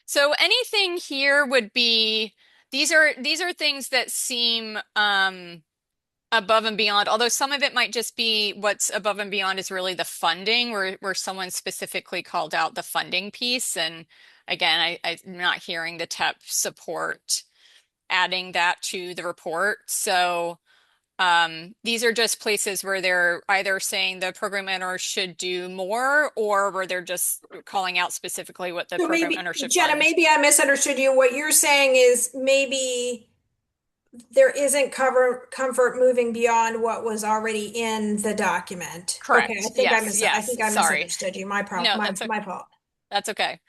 So anything here would be, these are things that seem above and beyond, although some of it might just be what's above and beyond is really the funding, where someone specifically called out the funding piece. And again, I'm not hearing the TEP support adding that to the report. So these are just places where they're either saying the program owner should do more, or where they're just calling out specifically what the program owner should Jenna, fund. maybe I misunderstood you. What you're saying is maybe there isn't comfort moving beyond what was already in the document. Correct. Okay, I think I Sorry. misunderstood you. My problem. No, my fault. That's okay.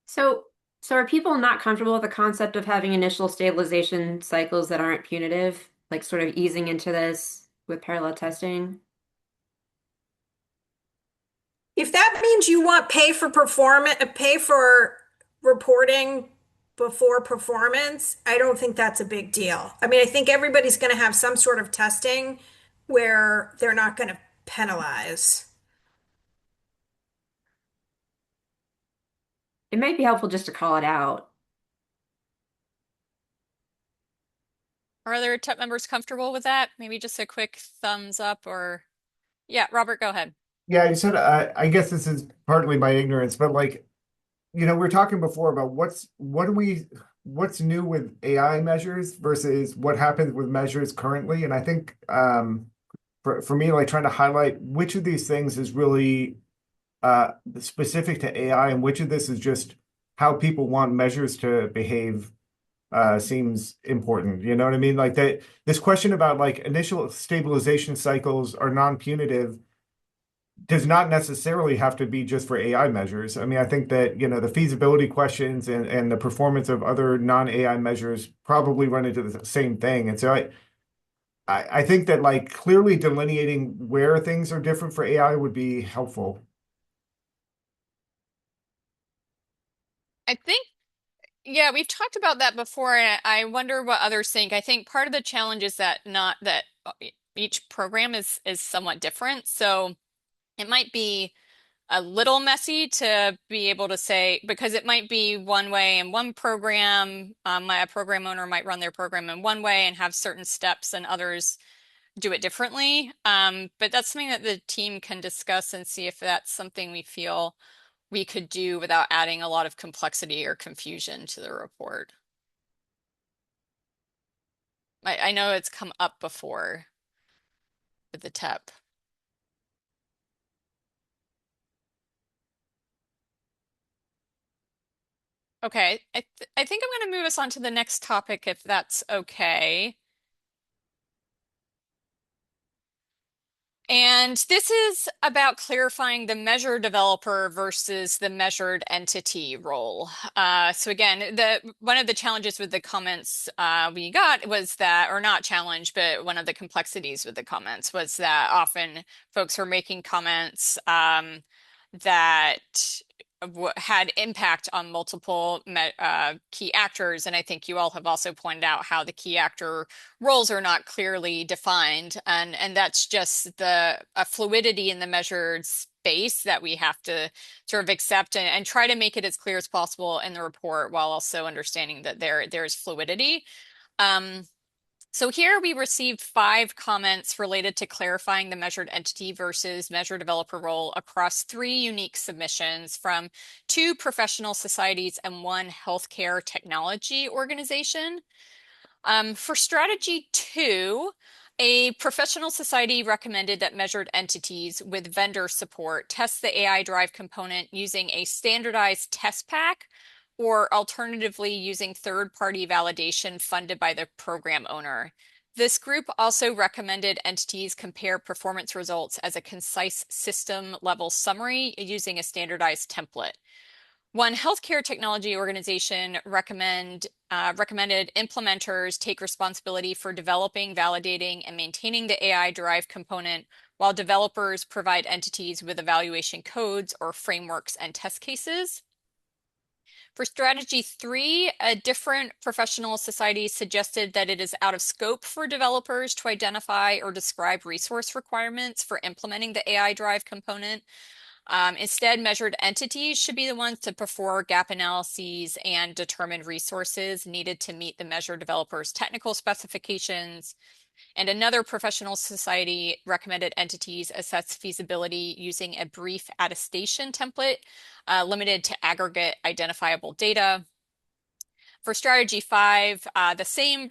So are people not comfortable with the concept of having initial stabilization cycles that aren't punitive, like sort of easing into this with parallel testing? If that means you want pay for reporting before performance, I don't think that's a big deal. I mean, I think everybody's going to have some sort of testing where they're not going to penalize. It might be helpful just to call it out. Are other TEP members comfortable with that? Maybe just a quick thumbs up, or yeah, Robert, go ahead. Yeah, you said, I guess this is partly my ignorance, but we were talking before about what's new with AI measures versus what happens with measures currently. And I think for me, trying to highlight which of these things is really specific to AI and which of this is just how people want measures to behave seems important. You know what I mean? This question about initial stabilization cycles are non-punitive. does not necessarily have to be just for AI measures. I mean, I think that, the feasibility questions and the performance of other non-AI measures probably run into the same thing. And so I think that like clearly delineating where things are different for AI would be helpful. I think, yeah, we've talked about that before, and I wonder what others think. I think part of the challenge is that not that each program is somewhat different. So it might be a little messy to be able to say, because it might be one way in one program. A program owner might run their program in one way and have certain steps, and others do it differently. But that's something that the team can discuss and see if that's something we feel we could do without adding a lot of complexity or confusion to the report. I know it's come up before with the TEP. Okay, I think I'm going to move us on to the next topic if that's okay. And this is about clarifying the measure developer versus the measured entity role. So again, one of the challenges with the comments we got was that, or not challenge, but one of the complexities with the comments was that often folks were making comments that had impact on multiple key actors. And I think you all have also pointed out how the key actor roles are not clearly defined. And that's just a fluidity in the measured space that we have to sort of accept and try to make it as clear as possible in the report while also understanding that there's fluidity. So here we received 5 comments related to clarifying the measured entity versus measure developer role across 3 unique submissions from 2 professional societies and 1 healthcare technology organization. For strategy 2, a professional society recommended that measured entities with vendor support test the AI drive component using a standardized test pack, or alternatively using third-party validation funded by the program owner. This group also recommended entities compare performance results as a concise system-level summary using a standardized template. 1 healthcare technology organization recommended implementers take responsibility for developing, validating, and maintaining the AI-derived component, while developers provide entities with evaluation codes or frameworks and test cases. For strategy 3, a different professional society suggested that it is out of scope for developers to identify or describe resource requirements for implementing the AI drive component. Instead, measured entities should be the ones to perform gap analyses and determine resources needed to meet the measure developer's technical specifications. And another professional society recommended entities assess feasibility using a brief attestation template limited to aggregate identifiable data. For strategy 5, the same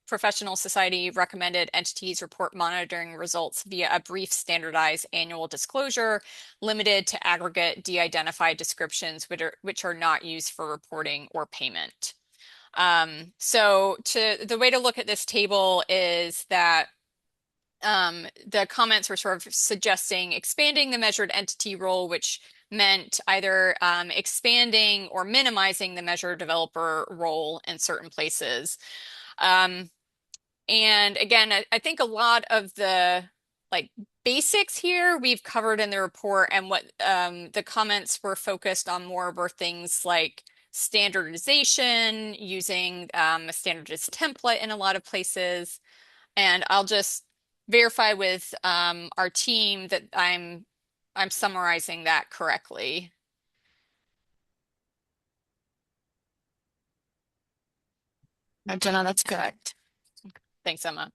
professional society recommended entities report monitoring results via a brief standardized annual disclosure limited to aggregate de-identified descriptions which are not used for reporting or payment. So the way to look at this table is that the comments were sort of suggesting expanding the measured entity role, which meant either expanding or minimizing the measure developer role in certain places. And again, I think a lot of the basics here we've covered in the report, and what the comments were focused on more were things like standardization, using a standardized template in a lot of places. And I'll just verify with our team that I'm summarizing that correctly. No, Jenna, that's correct. Thanks, Emma.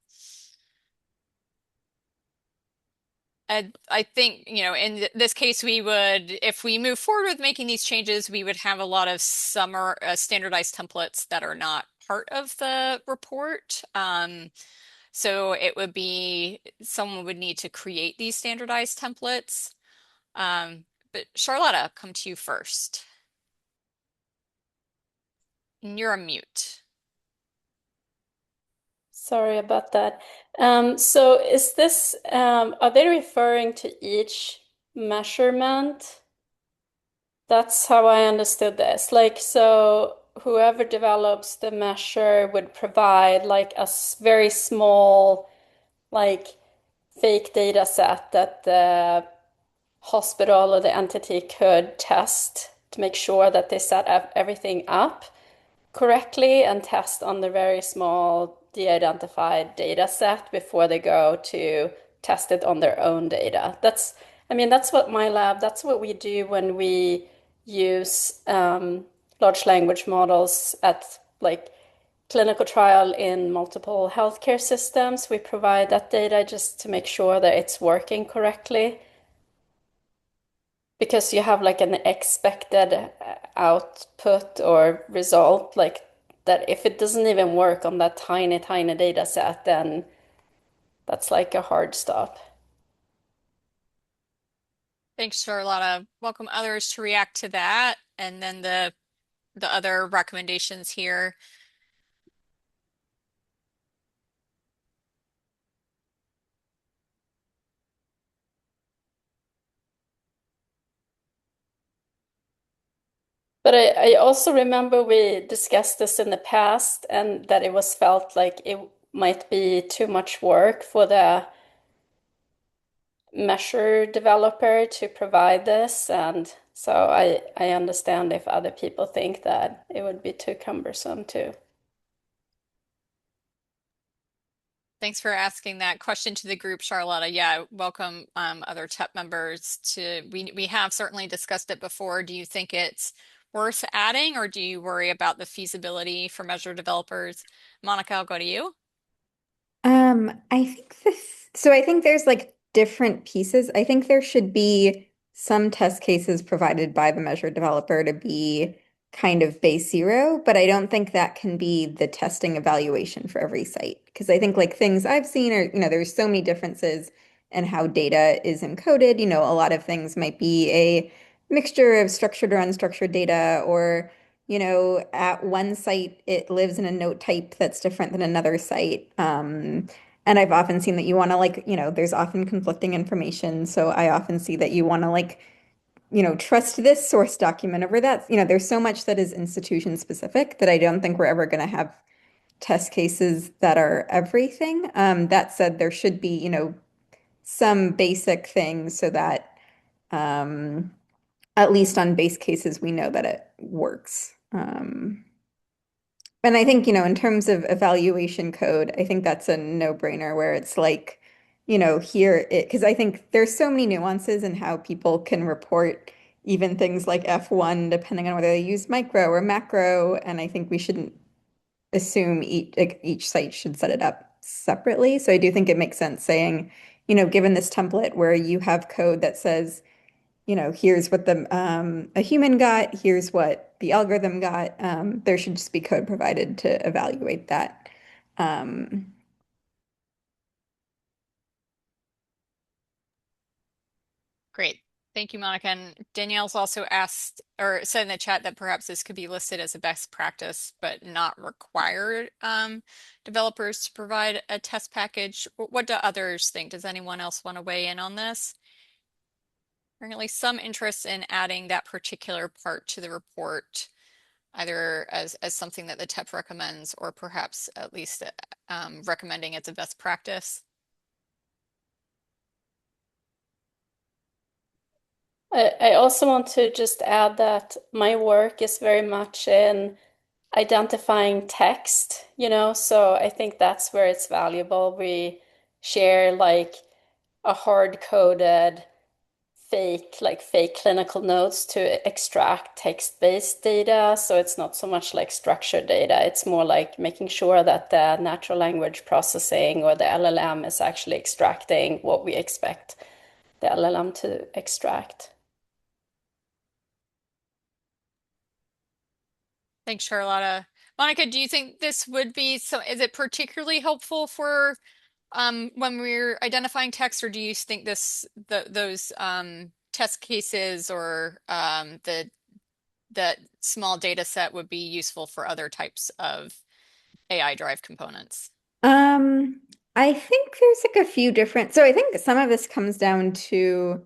I think, in this case, if we move forward with making these changes, we would have a lot of standardized templates that are not part of the report. So it would be, someone would need to create these standardized templates. But Charlotta, come to you first. And you're on mute. Sorry about that. So is this, are they referring to each measurement. That's how I understood this. Like, so whoever develops the measure would provide like a very small, like fake data set that the hospital or the entity could test to make sure that they set everything up correctly and test on the very small de-identified data set before they go to test it on their own data. That's what my lab, that's what we do when we use large language models at like clinical trial in multiple healthcare systems. We provide that data just to make sure that it's working correctly. Because you have like an expected output or result, like that if it doesn't even work on that tiny, tiny data set, then that's like a hard stop. Thanks, Charlotta. Welcome others to react to that, and then the other recommendations here. But I also remember we discussed this in the past and that it was felt like it might be too much work for the measure developer to provide this. And so I understand if other people think that it would be too cumbersome too. Thanks for asking that question to the group, Charlotta. Yeah, welcome other TEP members to, we have certainly discussed it before. Do you think it's worth adding, or do you worry about the feasibility for measure developers? Monica, I'll go to you. I think there's like different pieces. I think there should be some test cases provided by the measure developer to be kind of base zero, but I don't think that can be the testing evaluation for every site. Because I think like things I've seen are, there's so many differences in how data is encoded. A lot of things might be a mixture of structured or unstructured data, or at one site, it lives in a note type that's different than another site. And I've often seen that you want to there's often conflicting information. So I often see that you want to trust this source document over that. There's so much that is institution specific that I don't think we're ever going to have test cases that are everything. That said, there should be, some basic things so that at least on base cases, we know that it works. And I think, in terms of evaluation code, I think that's a no-brainer where it's like, because I think there's so many nuances in how people can report even things like F1, depending on whether they use micro or macro. And I think we shouldn't assume each site should set it up separately. So I do think it makes sense saying, given this template where you have code that says, here's what a human got, here's what the algorithm got. There should just be code provided to evaluate that. Great. Thank you, Monica. And Danielle's also asked or said in the chat that perhaps this could be listed as a best practice, but not require developers to provide a test package. What do others think? Does anyone else want to weigh in on this? Apparently some interest in adding that particular part to the report, either as something that the TEP recommends, or perhaps at least recommending it's a best practice. I also want to just add that my work is very much in identifying text, so I think that's where it's valuable. We share like a hard-coded fake clinical notes to extract text-based data. So it's not so much like structured data. It's more like making sure that the natural language processing or the LLM is actually extracting what we expect the LLM to extract. Thanks, Charlotta. Monica, do you think this would be is it particularly helpful for when we're identifying text, or do you think those test cases or the small data set would be useful for other types of AI drive components? I think there's like a few different, so I think some of this comes down to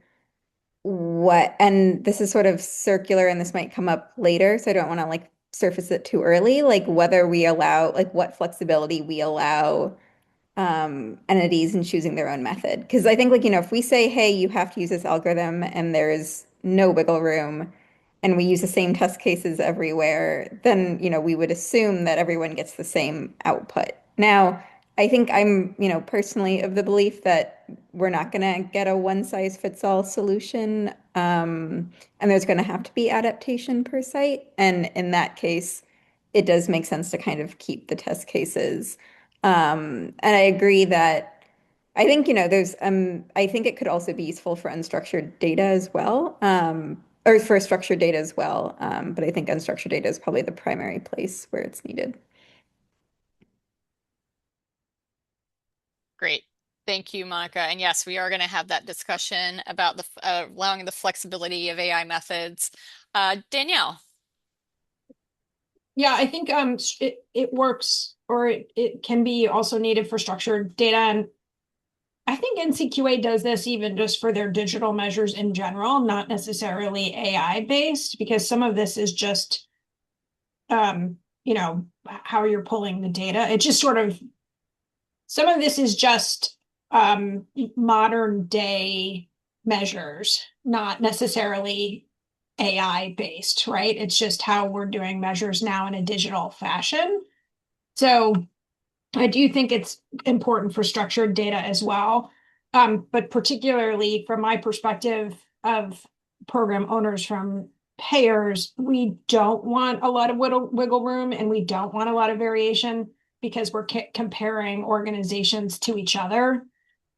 and this is sort of circular and this might come up later, so I don't want to like surface it too early, like whether we allow, like what flexibility we allow entities in choosing their own method. Because I think like, if we say, hey, you have to use this algorithm and there's no wiggle room and we use the same test cases everywhere, then, we would assume that everyone gets the same output. Now, I think I'm, personally of the belief that we're not going to get a one size fits all solution. And there's going to have to be adaptation per site. And in that case, it does make sense to kind of keep the test cases. And I agree that I think, I think it could also be useful for unstructured data as well, or for structured data as well. But I think unstructured data is probably the primary place where it's needed. Great. Thank you, Monica. And yes, we are going to have that discussion about the allowing the flexibility of AI methods. Danielle. Yeah, I think it works, or it can be also needed for structured data. And I think NCQA does this even just for their digital measures in general, not necessarily AI based, because some of this is just how you're pulling the data. It just sort of, some of this is just modern day measures, not necessarily AI based, right? It's just how we're doing measures now in a digital fashion. So I do think it's important for structured data as well. But particularly from my perspective of program owners from payers, we don't want a lot of wiggle room and we don't want a lot of variation because we're comparing organizations to each other,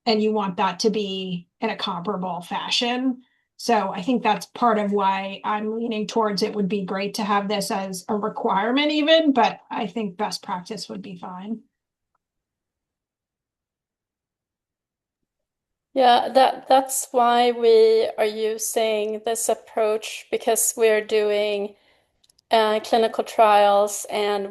and you want that to be in a comparable fashion. So I think that's part of why I'm leaning towards it would be great to have this as a requirement even, but I think best practice would be fine. Yeah, that's why we are using this approach, because we're doing clinical trials, and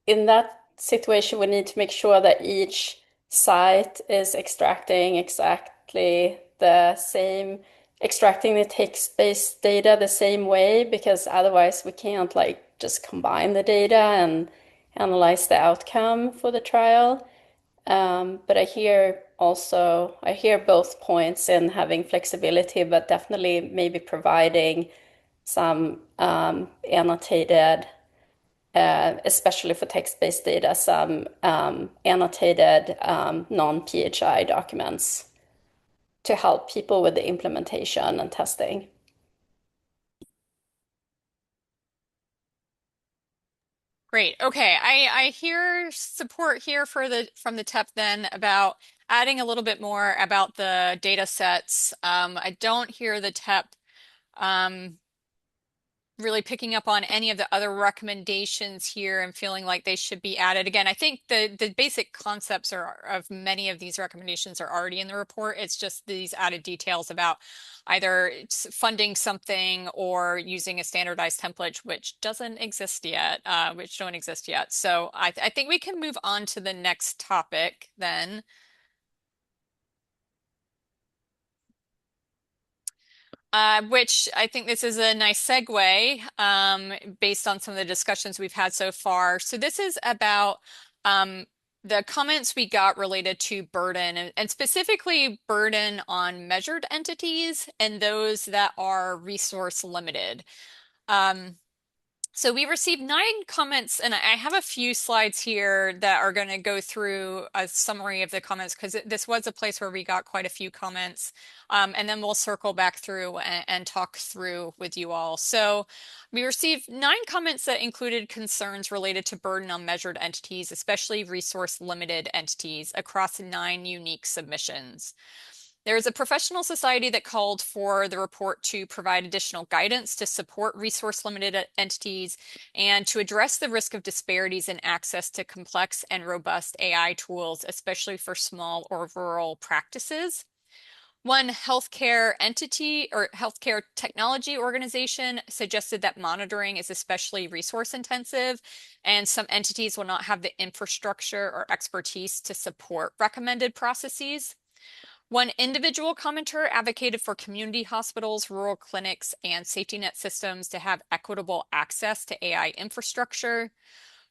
in that situation, we need to make sure that each site is extracting exactly the same, extracting the text-based data the same way, because otherwise we can't like just combine the data and analyze the outcome for the trial. But I hear both points in having flexibility, but definitely maybe providing some annotated, especially for text-based data, some annotated non-PHI documents to help people with the implementation and testing. Great. Okay. I hear support here from the TEP then about adding a little bit more about the data sets. I don't hear the TEP really picking up on any of the other recommendations here and feeling like they should be added. Again, I think the basic concepts of many of these recommendations are already in the report. It's just these added details about either funding something or using a standardized template, which doesn't exist yet, which don't exist yet. So I think we can move on to the next topic then. Which I think this is a nice segue based on some of the discussions we've had so far. So this is about the comments we got related to burden, and specifically burden on measured entities and those that are resource limited. So we received 9 comments, and I have a few slides here that are going to go through a summary of the comments, because this was a place where we got quite a few comments. And then we'll circle back through and talk through with you all. So we received 9 comments that included concerns related to burden on measured entities, especially resource limited entities, across 9 unique submissions. There is a professional society that called for the report to provide additional guidance to support resource-limited entities and to address the risk of disparities in access to complex and robust AI tools, especially for small or rural practices. One healthcare entity or healthcare technology organization suggested that monitoring is especially resource intensive, and some entities will not have the infrastructure or expertise to support recommended processes. One individual commenter advocated for community hospitals, rural clinics, and safety net systems to have equitable access to AI infrastructure.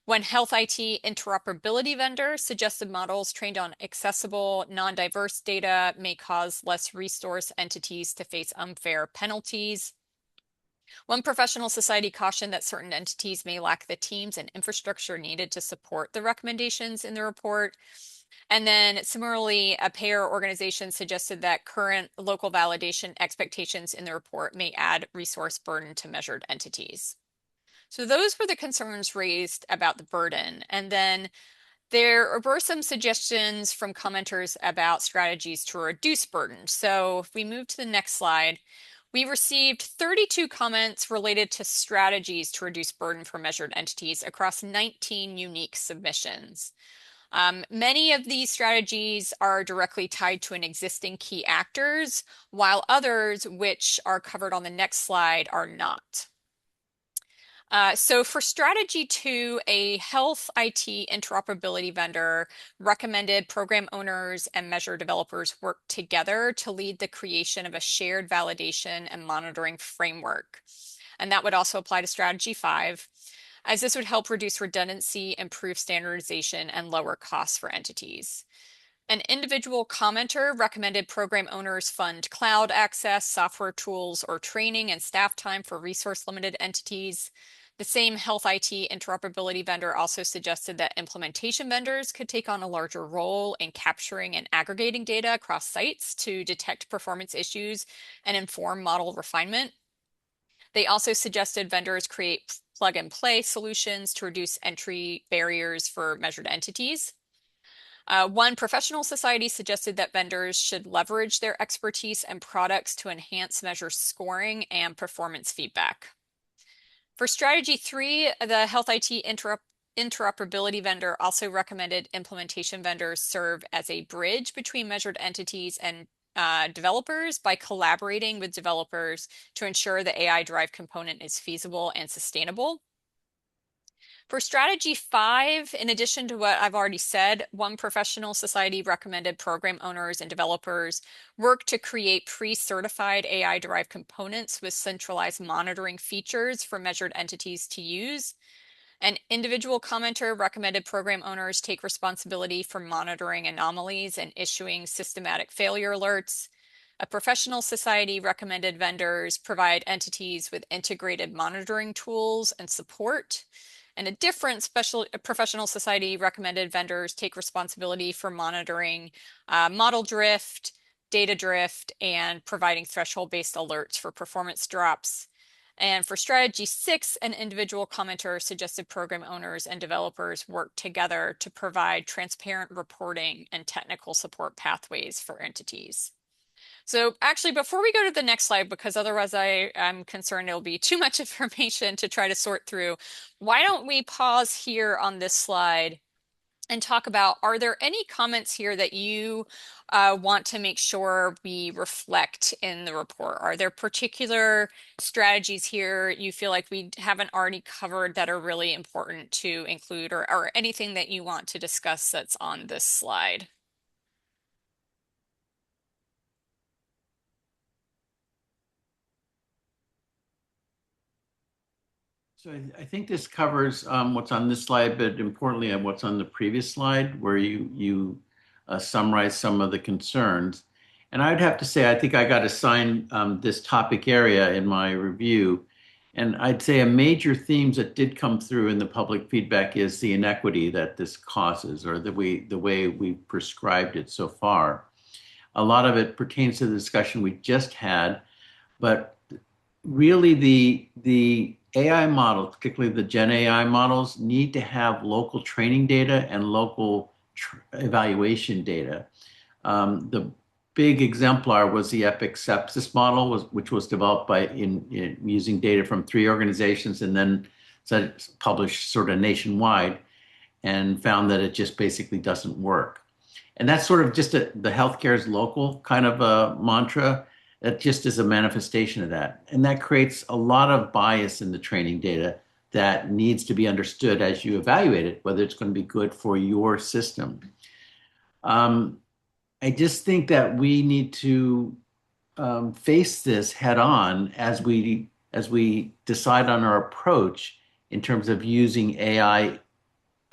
One health IT interoperability vendor suggested models trained on accessible, non-diverse data may cause less resource entities to face unfair penalties. One professional society cautioned that certain entities may lack the teams and infrastructure needed to support the recommendations in the report. And then similarly, a payer organization suggested that current local validation expectations in the report may add resource burden to measured entities. So those were the concerns raised about the burden. And then there were some suggestions from commenters about strategies to reduce burden. So if we move to the next slide, we received 32 comments related to strategies to reduce burden for measured entities across 19 unique submissions. Many of these strategies are directly tied to an existing key actors, while others, which are covered on the next slide, are not. So for strategy 2, a health IT interoperability vendor recommended program owners and measure developers work together to lead the creation of a shared validation and monitoring framework. And that would also apply to strategy 5, as this would help reduce redundancy, improve standardization, and lower costs for entities. An individual commenter recommended program owners fund cloud access, software tools, or training and staff time for resource-limited entities. The same health IT interoperability vendor also suggested that implementation vendors could take on a larger role in capturing and aggregating data across sites to detect performance issues and inform model refinement. They also suggested vendors create plug-and-play solutions to reduce entry barriers for measured entities. One professional society suggested that vendors should leverage their expertise and products to enhance measure scoring and performance feedback. For strategy 3, the health IT interoperability vendor also recommended implementation vendors serve as a bridge between measured entities and developers by collaborating with developers to ensure the AI-derived component is feasible and sustainable. For strategy 5, in addition to what I've already said, one professional society recommended program owners and developers work to create pre-certified AI-derived components with centralized monitoring features for measured entities to use. An individual commenter recommended program owners take responsibility for monitoring anomalies and issuing systematic failure alerts. A professional society recommended vendors provide entities with integrated monitoring tools and support. And a different professional society recommended vendors take responsibility for monitoring model drift, data drift, and providing threshold-based alerts for performance drops. And for strategy 6, an individual commenter suggested program owners and developers work together to provide transparent reporting and technical support pathways for entities. So actually, before we go to the next slide, because otherwise I'm concerned it'll be too much information to try to sort through, why don't we pause here on this slide and talk about, are there any comments here that you want to make sure we reflect in the report? Are there particular strategies here you feel like we haven't already covered that are really important to include, or anything that you want to discuss that's on this slide? So I think this covers what's on this slide, but importantly, what's on the previous slide, where you summarize some of the concerns. And I'd have to say, I think I got assigned this topic area in my review. And I'd say a major themes that did come through in the public feedback is the inequity that this causes, or the way we've prescribed it so far. A lot of it pertains to the discussion we just had, but really the AI models, particularly the Gen AI models, need to have local training data and local evaluation data. The big exemplar was the EPIC sepsis model, which was developed by using data from 3 organizations and then published sort of nationwide, and found that it just basically doesn't work. And that's sort of just the healthcare's local kind of a mantra. That just is a manifestation of that. And that creates a lot of bias in the training data that needs to be understood as you evaluate it, whether it's going to be good for your system. I just think that we need to face this head on as we decide on our approach in terms of using AI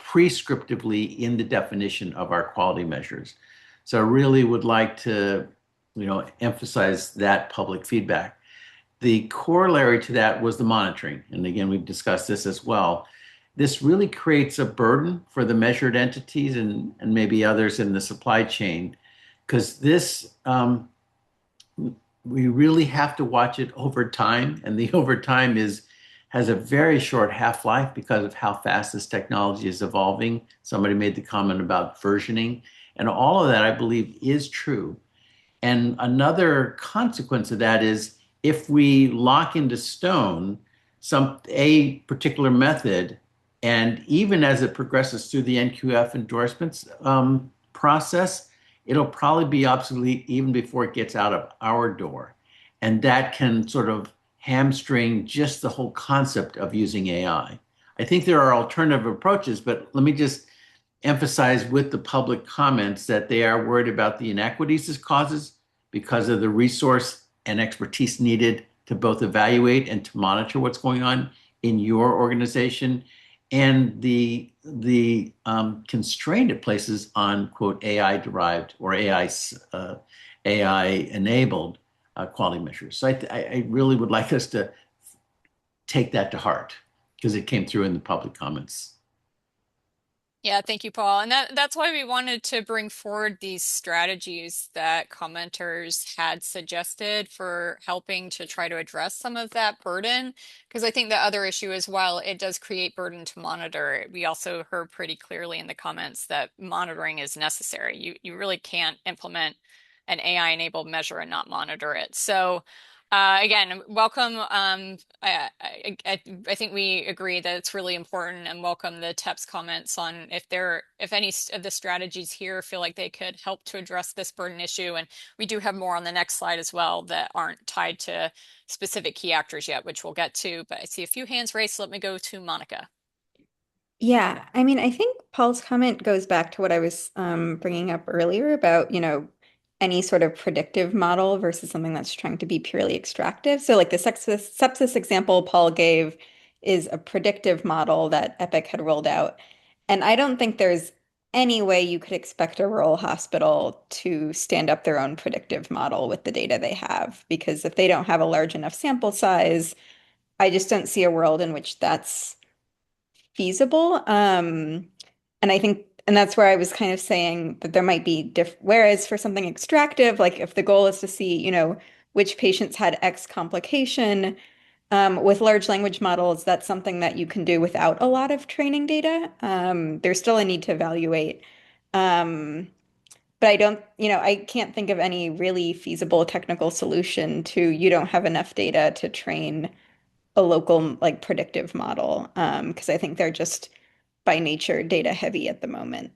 prescriptively in the definition of our quality measures. So I really would like to, emphasize that public feedback. The corollary to that was the monitoring. And again, we've discussed this as well. This really creates a burden for the measured entities and maybe others in the supply chain, because we really have to watch it over time. And the over time has a very short half-life because of how fast this technology is evolving. Somebody made the comment about versioning, and all of that, I believe, is true. And another consequence of that is if we lock into stone a particular method, and even as it progresses through the NQF endorsements process, it'll probably be obsolete even before it gets out of our door. And that can sort of hamstring just the whole concept of using AI. I think there are alternative approaches, but let me just emphasize with the public comments that they are worried about the inequities this causes because of the resource and expertise needed to both evaluate and to monitor what's going on in your organization, and the constraint it places on, quote, AI derived or AI enabled quality measures. So I really would like us to take that to heart because it came through in the public comments. Yeah, thank you, Paul. And that's why we wanted to bring forward these strategies that commenters had suggested for helping to try to address some of that burden. Because I think the other issue is, while it does create burden to monitor, we also heard pretty clearly in the comments that monitoring is necessary. You really can't implement an AI-enabled measure and not monitor it. So again, welcome. I think we agree that it's really important, and welcome the TEP's comments on if any of the strategies here feel like they could help to address this burden issue. And we do have more on the next slide as well that aren't tied to specific key actors yet, which we'll get to. But I see a few hands raised. So let me go to Monica. Yeah, I mean, I think Paul's comment goes back to what I was bringing up earlier about, any sort of predictive model versus something that's trying to be purely extractive. So, like the sepsis example Paul gave is a predictive model that Epic had rolled out. And I don't think there's any way you could expect a rural hospital to stand up their own predictive model with the data they have, because if they don't have a large enough sample size, I just don't see a world in which that's feasible. And I think, and that's where I was kind of saying that there might be whereas for something extractive, like if the goal is to see, which patients had X complication, with large language models, that's something that you can do without a lot of training data. There's still a need to evaluate. But I can't think of any really feasible technical solution to you don't have enough data to train a local like predictive model, because I think they're just by nature data heavy at the moment.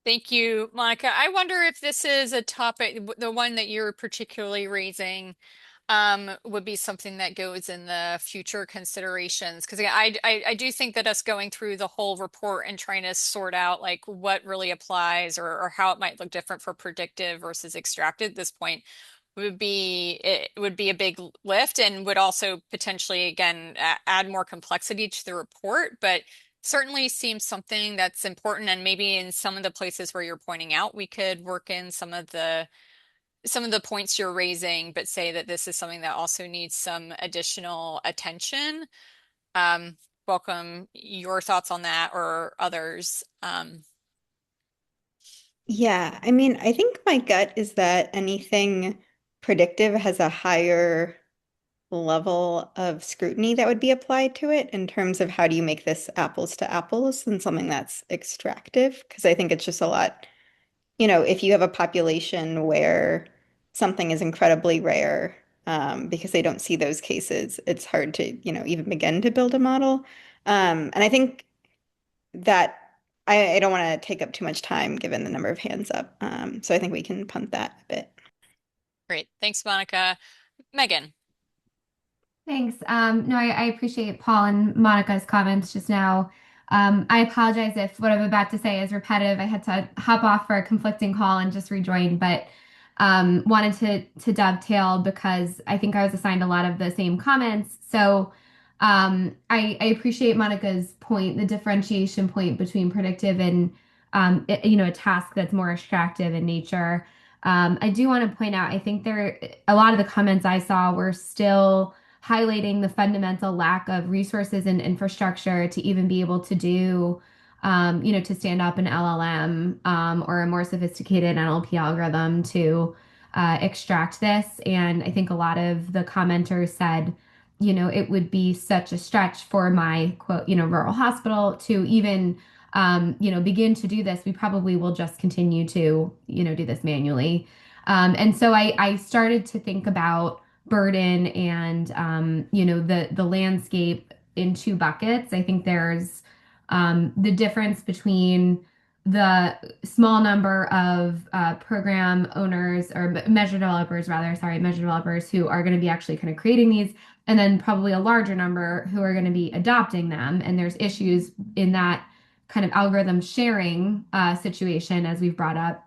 Thank you, Monica. I wonder if this is a topic, the one that you're particularly raising, would be something that goes in the future considerations. Because I do think that us going through the whole report and trying to sort out like what really applies or how it might look different for predictive versus extracted at this point would be a big lift, and would also potentially again add more complexity to the report. But certainly seems something that's important, and maybe in some of the places where you're pointing out, we could work in some of the points you're raising, but say that this is something that also needs some additional attention. Welcome your thoughts on that or others. Yeah, I mean, I think my gut is that anything predictive has a higher level of scrutiny that would be applied to it in terms of how do you make this apples to apples than something that's extractive. Because I think it's just a lot, if you have a population where something is incredibly rare, because they don't see those cases, it's hard to, even begin to build a model. And I think that I don't want to take up too much time given the number of hands up. So I think we can punt that a bit. Great. Thanks, Monica. Megan. Thanks. No, I appreciate Paul and Monica's comments just now. I apologize if what I'm about to say is repetitive. I had to hop off for a conflicting call and just rejoin, but wanted to dovetail because I think I was assigned a lot of the same comments. So I appreciate Monica's point, the differentiation point between predictive and a task that's more extractive in nature. I do want to point out, I think a lot of the comments I saw were still highlighting the fundamental lack of resources and infrastructure to even be able to do, to stand up an LLM or a more sophisticated NLP algorithm to extract this. And I think a lot of the commenters said, it would be such a stretch for my quote, rural hospital to even, begin to do this. We probably will just continue to, do this manually. And so I started to think about burden and the landscape in two buckets. I think there's the difference between the small number of program owners or measure developers rather, sorry, measure developers who are going to be actually kind of creating these, and then probably a larger number who are going to be adopting them. And there's issues in that kind of algorithm sharing situation, as we've brought up.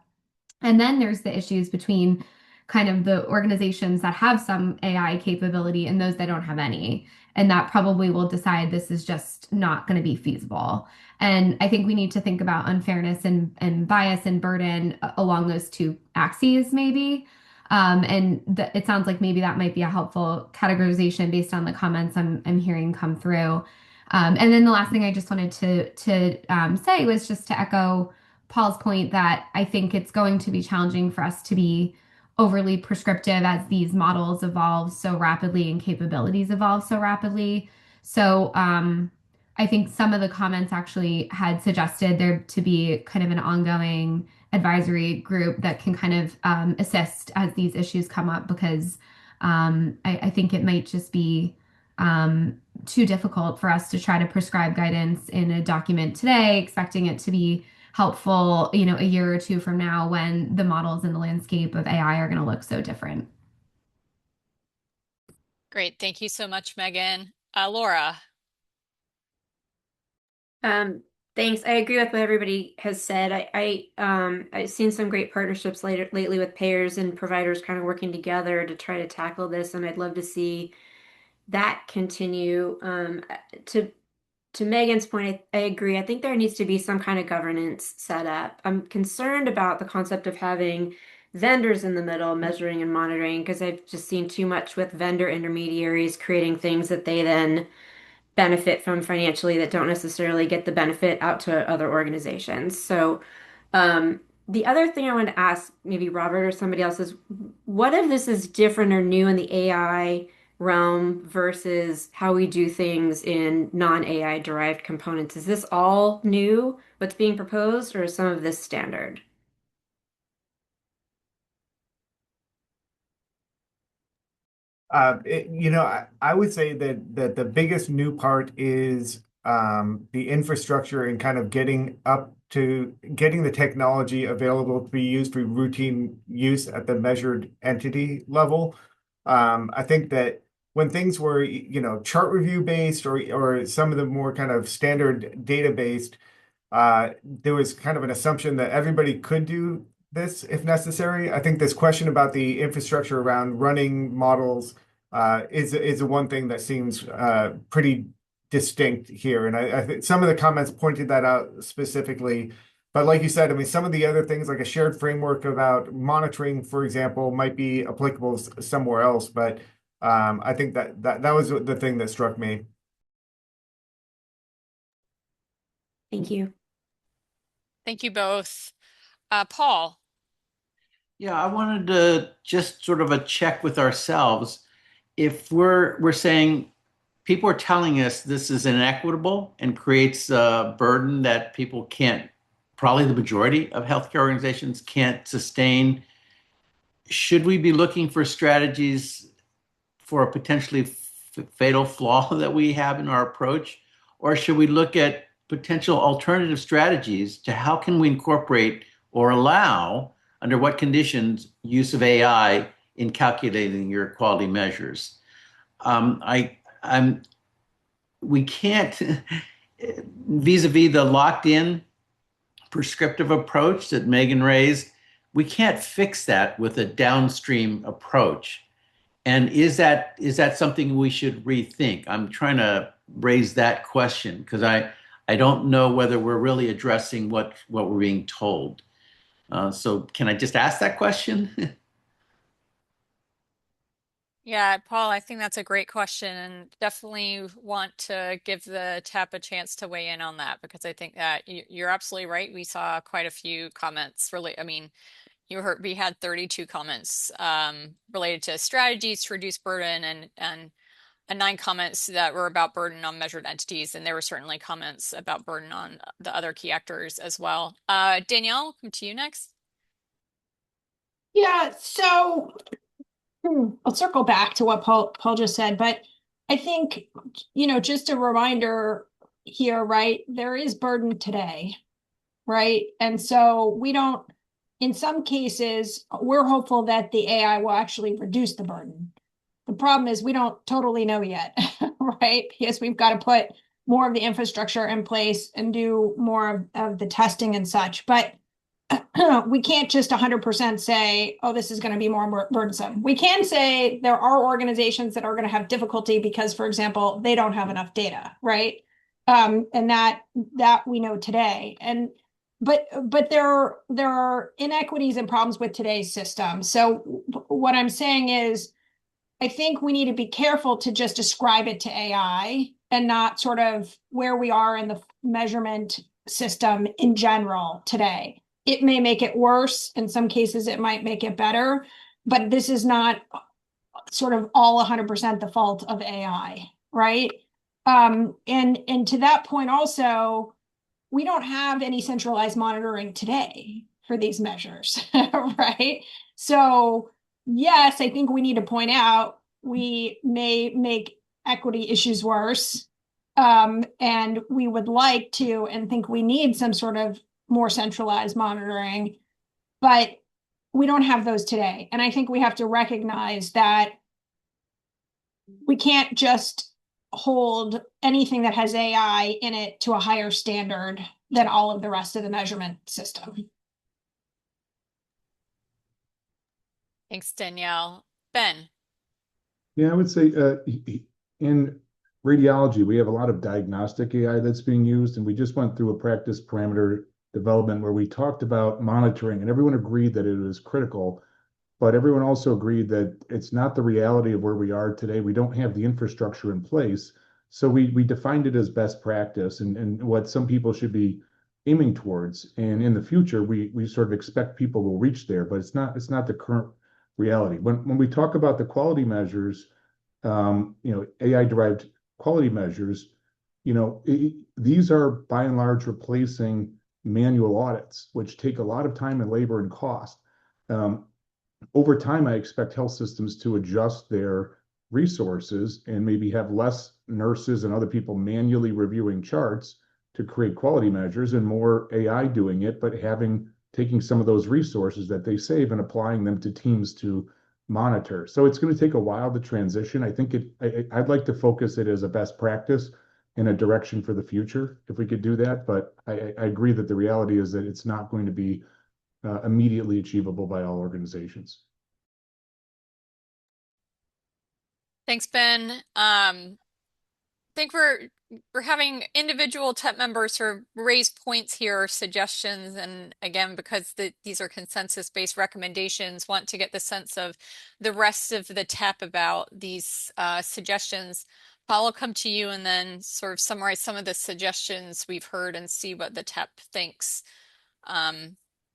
And then there's the issues between kind of the organizations that have some AI capability and those that don't have any. And that probably will decide this is just not going to be feasible. And I think we need to think about unfairness and bias and burden along those two axes, maybe. It sounds like maybe that might be a helpful categorization based on the comments I'm hearing come through. And then the last thing I just wanted to say was just to echo Paul's point that I think it's going to be challenging for us to be overly prescriptive as these models evolve so rapidly and capabilities evolve so rapidly. So I think some of the comments actually had suggested there to be kind of an ongoing advisory group that can kind of assist as these issues come up, because I think it might just be too difficult for us to try to prescribe guidance in a document today, expecting it to be helpful, a year or two from now when the models in the landscape of AI are going to look so different. Great. Thank you so much, Megan. Laura. Thanks. I agree with what everybody has said. I've seen some great partnerships lately with payers and providers kind of working together to try to tackle this, and I'd love to see that continue. To Megan's point, I agree. I think there needs to be some kind of governance set up. I'm concerned about the concept of having vendors in the middle measuring and monitoring, because I've just seen too much with vendor intermediaries creating things that they then benefit from financially that don't necessarily get the benefit out to other organizations. So the other thing I want to ask maybe Robert or somebody else is, what if this is different or new in the AI realm versus how we do things in non-AI derived components? Is this all new, what's being proposed, or is some of this standard? I would say that the biggest new part is the infrastructure and kind of getting the technology available to be used for routine use at the measured entity level. I think that when things were, chart review based or some of the more kind of standard data based, there was kind of an assumption that everybody could do this if necessary. I think this question about the infrastructure around running models is the one thing that seems pretty distinct here. And I think some of the comments pointed that out specifically. But like you said, I mean, some of the other things like a shared framework about monitoring, for example, might be applicable somewhere else. But I think that was the thing that struck me. Thank you. Thank you both. Paul. Yeah, I wanted to just sort of a check with ourselves. If we're saying people are telling us this is inequitable and creates a burden that people can't, probably the majority of healthcare organizations can't sustain, should we be looking for strategies for a potentially fatal flaw that we have in our approach? Or should we look at potential alternative strategies to how can we incorporate or allow, under what conditions, use of AI in calculating your quality measures? we can't, vis-a-vis the locked-in prescriptive approach that Megan raised, we can't fix that with a downstream approach. And is that something we should rethink? I'm trying to raise that question because I don't know whether we're really addressing what we're being told. So can I just ask that question? Yeah, Paul, I think that's a great question, and definitely want to give the TAP a chance to weigh in on that because I think that you're absolutely right. We saw quite a few comments really. I mean, we had 32 comments related to strategies to reduce burden and 9 comments that were about burden on measured entities, and there were certainly comments about burden on the other key actors as well. Danielle, come to you next. Yeah, so I'll circle back to what Paul just said, but I think, just a reminder here, right? There is burden today, right? And so in some cases, we're hopeful that the AI will actually reduce the burden. The problem is we don't totally know yet, right? Because we've got to put more of the infrastructure in place and do more of the testing and such. But we can't just 100% say, oh, this is going to be more burdensome. We can say there are organizations that are going to have difficulty because, for example, they don't have enough data, right? And that we know today. But there are inequities and problems with today's system. So what I'm saying is, I think we need to be careful to just ascribe it to AI and not sort of where we are in the measurement system in general today. It may make it worse. In some cases, it might make it better, but this is not sort of all 100% the fault of AI, right? And to that point also, we don't have any centralized monitoring today for these measures, right? So yes, I think we need to point out we may make equity issues worse. And we would like to and think we need some sort of more centralized monitoring, but we don't have those today. And I think we have to recognize that we can't just hold anything that has AI in it to a higher standard than all of the rest of the measurement system. Thanks, Danielle. Ben. Yeah, I would say in radiology, we have a lot of diagnostic AI that's being used, and we just went through a practice parameter development where we talked about monitoring, and everyone agreed that it was critical, but everyone also agreed that it's not the reality of where we are today. We don't have the infrastructure in place. So we defined it as best practice and what some people should be aiming towards. And in the future, we sort of expect people will reach there, but it's not the current reality. When we talk about the quality measures, AI-derived quality measures, these are by and large replacing manual audits, which take a lot of time and labor and cost. Over time, I expect health systems to adjust their resources and maybe have less nurses and other people manually reviewing charts to create quality measures and more AI doing it, but taking some of those resources that they save and applying them to teams to monitor. So it's going to take a while to transition. I think I'd like to focus it as a best practice in a direction for the future if we could do that. But I agree that the reality is that it's not going to be immediately achievable by all organizations. Thanks, Ben. I think we're having individual TEP members sort of raise points here, suggestions, and again, because these are consensus-based recommendations, want to get the sense of the rest of the TEP about these suggestions. Paul, I'll come to you and then sort of summarize some of the suggestions we've heard and see what the TEP thinks.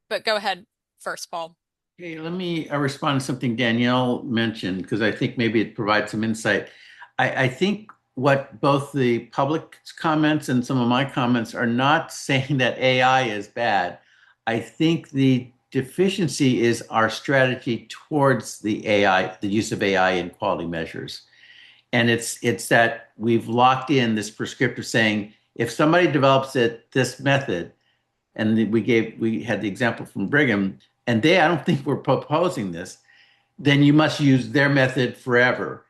But go ahead first, Paul. Okay, let me respond to something Danielle mentioned because I think maybe it provides some insight. I think what both the public's comments and some of my comments are not saying that AI is bad. I think the deficiency is our strategy towards the AI, the use of AI in quality measures. And it's that we've locked in this prescriptive saying, if somebody develops this method, and we had the example from Brigham, and I don't think we're proposing this, then you must use their method forever.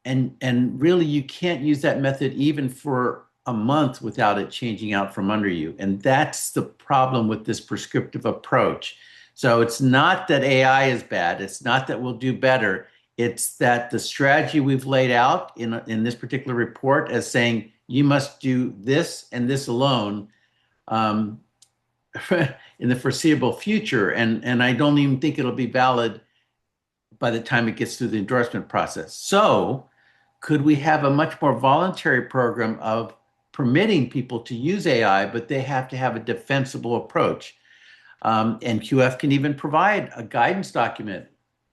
and really you can't use that method even for a month without it changing out from under you. And that's the problem with this prescriptive approach. So it's not that AI is bad. It's not that we'll do better. It's that the strategy we've laid out in this particular report as saying you must do this and this alone in the foreseeable future. And I don't even think it'll be valid by the time it gets through the endorsement process. So could we have a much more voluntary program of permitting people to use AI, but they have to have a defensible approach? And QF can even provide a guidance document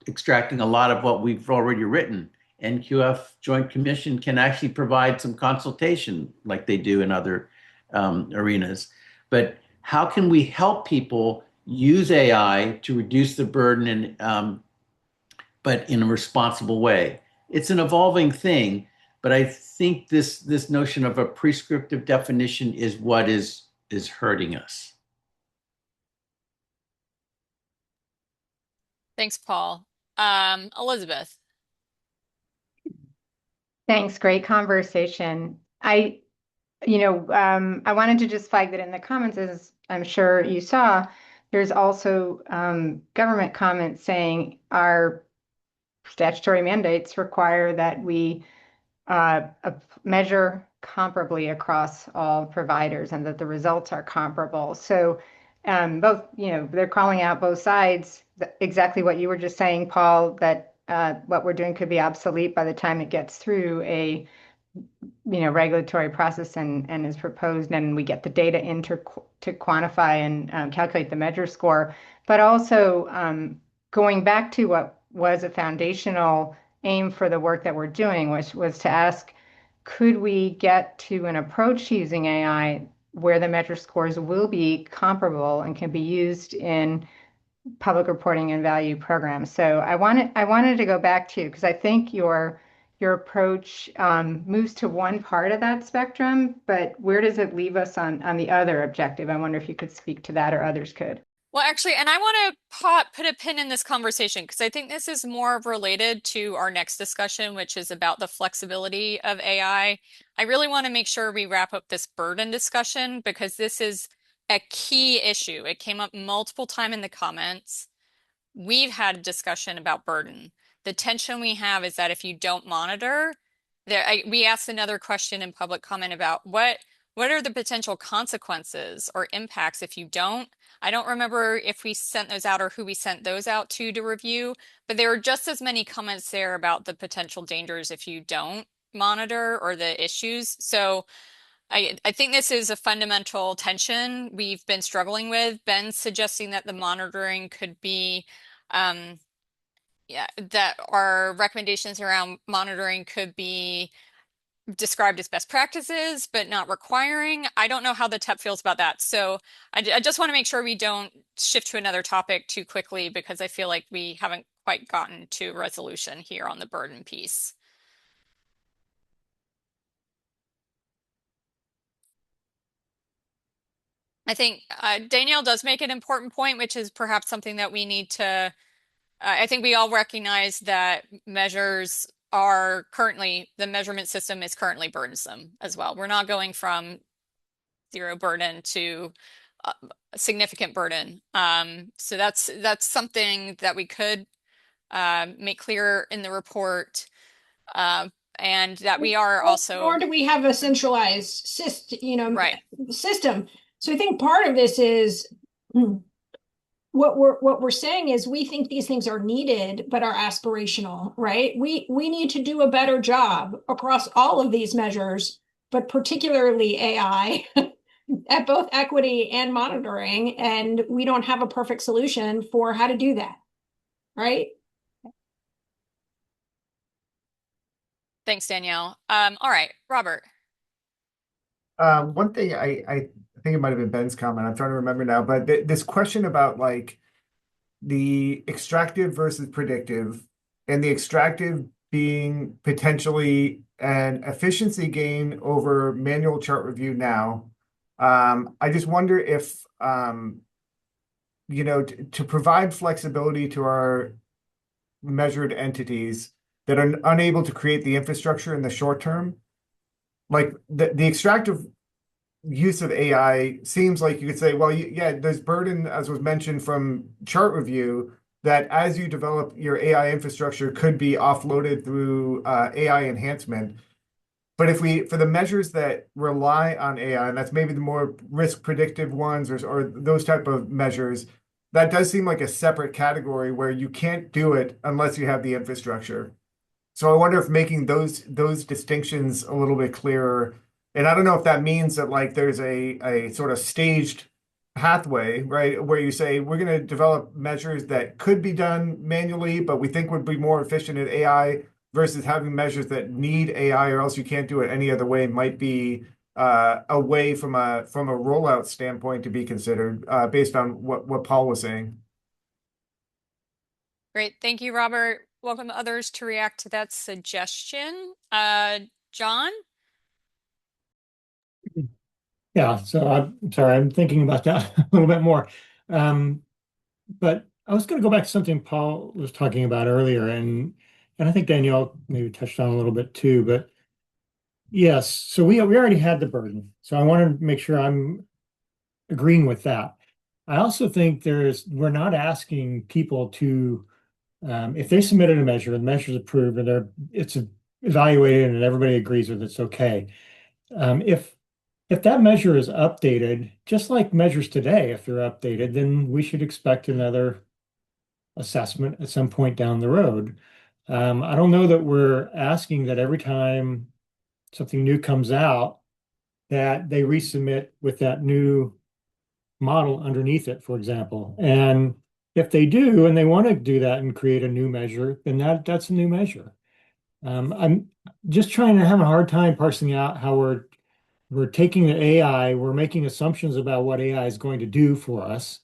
extracting a lot of what we've already written. And QF Joint Commission can actually provide some consultation like they do in other arenas. But how can we help people use AI to reduce the burden and but in a responsible way? It's an evolving thing, but I think this notion of a prescriptive definition is what is hurting us. Thanks, Paul. Elizabeth. Thanks, great conversation. I wanted to just flag that in the comments, as I'm sure you saw, there's also government comments saying our statutory mandates require that we measure comparably across all providers and that the results are comparable. So both, they're calling out both sides, exactly what you were just saying, Paul, that what we're doing could be obsolete by the time it gets through a regulatory process and is proposed, and we get the data in to quantify and calculate the measure score. But also going back to what was a foundational aim for the work that we're doing, which was to ask, could we get to an approach using AI where the measure scores will be comparable and can be used in public reporting and value programs? So I wanted to go back to, because I think your approach moves to one part of that spectrum, but where does it leave us on the other objective? I wonder if you could speak to that, or others could. Well, actually, and I want to put a pin in this conversation because I think this is more related to our next discussion, which is about the flexibility of AI. I really want to make sure we wrap up this burden discussion because this is a key issue. It came up multiple times in the comments. We've had a discussion about burden. The tension we have is that if you don't monitor, we asked another question in public comment about what are the potential consequences or impacts if you don't. I don't remember if we sent those out or who we sent those out to review, but there were just as many comments there about the potential dangers if you don't monitor or the issues. So I think this is a fundamental tension we've been struggling with. Ben's suggesting that the monitoring could be, that our recommendations around monitoring could be described as best practices, but not requiring. I don't know how the TEP feels about that. So I just want to make sure we don't shift to another topic too quickly because I feel like we haven't quite gotten to a resolution here on the burden piece. I think Danielle does make an important point, which is perhaps something that we need to, I think we all recognize that measures are currently, the measurement system is currently burdensome as well. We're not going from zero burden to significant burden. So that's something that we could make clear in the report, and that we are also. Or do we have a centralized system? So I think part of this is what we're saying is we think these things are needed, but are aspirational, right? We need to do a better job across all of these measures, but particularly AI at both equity and monitoring. And we don't have a perfect solution for how to do that, right? Thanks, Danielle. All right, Robert. One thing I think it might have been Ben's comment, I'm trying to remember now, but this question about like the extractive versus predictive, and the extractive being potentially an efficiency gain over manual chart review now. I just wonder if, to provide flexibility to our measured entities, that are unable to create the infrastructure in the short term. Like the extractive use of AI seems like you could say, well, yeah, there's burden, as was mentioned from chart review, that as you develop your AI infrastructure could be offloaded through AI enhancement. But for the measures that rely on AI, and that's maybe the more risk predictive ones or those type of measures, that does seem like a separate category where you can't do it unless you have the infrastructure. So I wonder if making those distinctions a little bit clearer, and I don't know if that means that like there's a sort of staged pathway, right, where you say we're going to develop measures that could be done manually, but we think would be more efficient in AI versus having measures that need AI or else you can't do it any other way might be a way from a rollout standpoint to be considered based on what Paul was saying. Great. Thank you, Robert. Welcome others to react to that suggestion. John? Yeah, so I'm sorry, I'm thinking about that a little bit more. But I was going to go back to something Paul was talking about earlier, and I think Danielle maybe touched on a little bit too. But yes, so we already had the burden, so I want to make sure I'm agreeing with that. I also think we're not asking people to if they submitted a measure and the measure is approved and it's evaluated and everybody agrees with it's okay. If that measure is updated, just like measures today, if they're updated, then we should expect another assessment at some point down the road. I don't know that we're asking that every time something new comes out that they resubmit with that new model underneath it, for example. And if they do, and they want to do that and create a new measure, then that's a new measure. I'm just trying to have a hard time parsing out how we're taking the AI, we're making assumptions about what AI is going to do for us,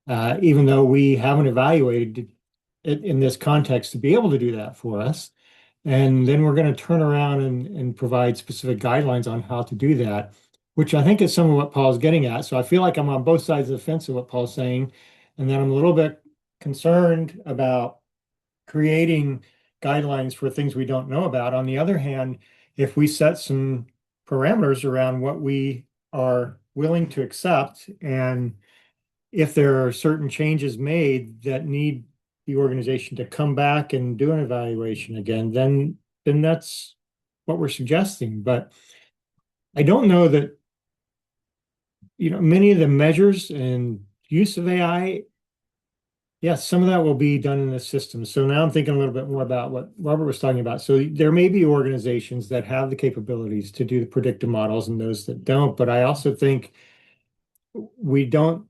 even though we haven't evaluated it in this context to be able to do that for us. And then we're going to turn around and provide specific guidelines on how to do that, which I think is some of what Paul's getting at. So I feel like I'm on both sides of the fence of what Paul's saying. And then I'm a little bit concerned about creating guidelines for things we don't know about. On the other hand, if we set some parameters around what we are willing to accept, and if there are certain changes made that need the organization to come back and do an evaluation again, then that's what we're suggesting. But I don't know that, many of the measures and use of AI, yes, some of that will be done in the system. So now I'm thinking a little bit more about what Robert was talking about. So there may be organizations that have the capabilities to do the predictive models and those that don't. But I also think we don't,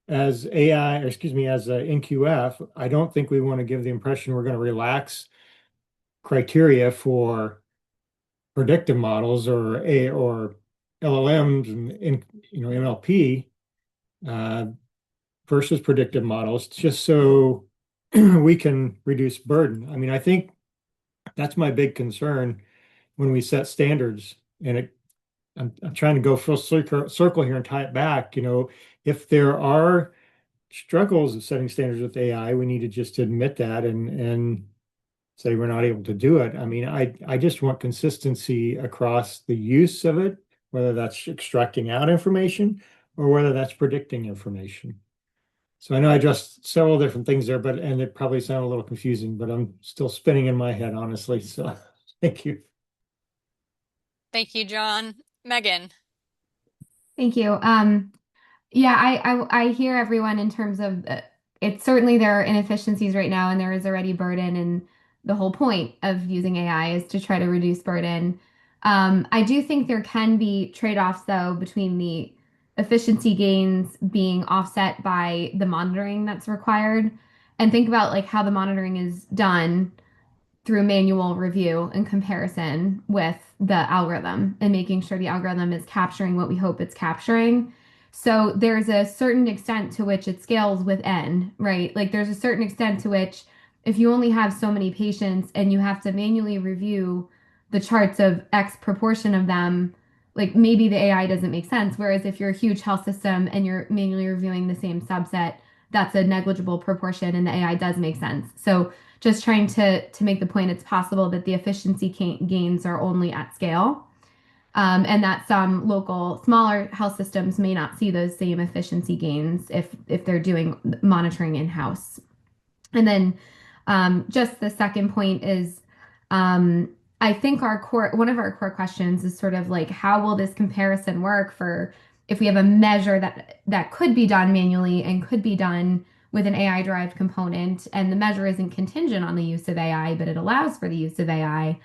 as AI, or excuse me, as a NQF, I don't think we want to give the impression we're going to relax criteria for predictive models or LLMs and NLP versus predictive models, just so we can reduce burden. I mean, I think that's my big concern when we set standards. And I'm trying to go full circle here and tie it back. If there are struggles of setting standards with AI, we need to just admit that and say we're not able to do it. I mean, I just want consistency across the use of it, whether that's extracting out information or whether that's predicting information. So I know I addressed several different things there, and it probably sounded a little confusing, but I'm still spinning in my head, honestly. So thank you. Thank you, John. Megan? Thank you. Yeah, I hear everyone in terms of it's certainly there are inefficiencies right now, and there is already burden, and the whole point of using AI is to try to reduce burden. I do think there can be trade-offs though between the efficiency gains being offset by the monitoring that's required, and think about like how the monitoring is done through manual review and comparison with the algorithm and making sure the algorithm is capturing what we hope it's capturing. So there's a certain extent to which it scales with N, right? Like there's a certain extent to which if you only have so many patients and you have to manually review the charts of X proportion of them, like maybe the AI doesn't make sense. Whereas if you're a huge health system and you're manually reviewing the same subset, that's a negligible proportion and the AI does make sense. So just trying to make the point it's possible that the efficiency gains are only at scale, and that some local smaller health systems may not see those same efficiency gains if they're doing monitoring in-house. And then just the second point is, I think one of our core questions is sort of like, how will this comparison work for if we have a measure that could be done manually and could be done with an AI derived component, and the measure isn't contingent on the use of AI, but it allows for the use of AI,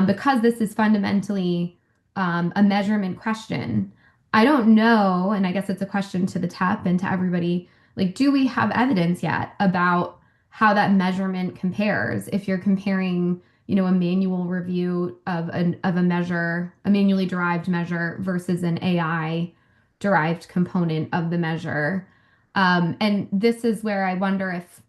because this is fundamentally a measurement question. I don't know, and I guess it's a question to the TEP and to everybody, like, do we have evidence yet about how that measurement compares if you're comparing, a manual review of a measure, a manually derived measure versus an AI derived component of the measure. And this is where I wonder if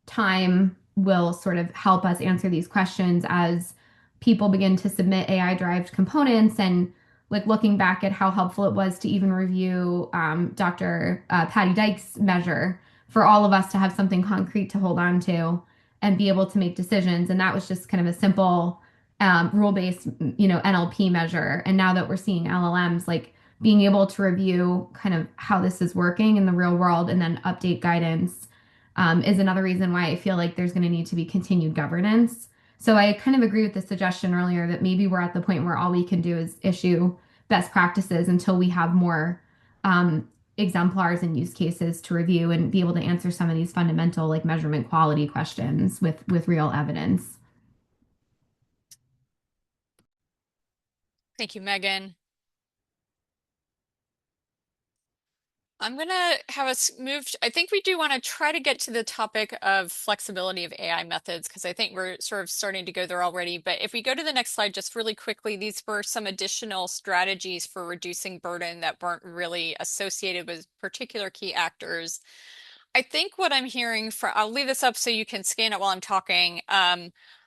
time will sort of help us answer these questions as people begin to submit AI derived components, and like looking back at how helpful it was to even review Dr. Patty Dyke's measure for all of us to have something concrete to hold on to and be able to make decisions. And that was just kind of a simple rule-based, NLP measure. And now that we're seeing LLMs, like being able to review kind of how this is working in the real world and then update guidance is another reason why I feel like there's going to need to be continued governance. So I kind of agree with the suggestion earlier that maybe we're at the point where all we can do is issue best practices until we have more exemplars and use cases to review and be able to answer some of these fundamental like measurement quality questions with real evidence. Thank you, Megan. I'm going to have us move. I think we do want to try to get to the topic of flexibility of AI methods, because I think we're sort of starting to go there already. But if we go to the next slide, just really quickly, these were some additional strategies for reducing burden that weren't really associated with particular key actors. I think what I'm hearing from, I'll leave this up so you can scan it while I'm talking.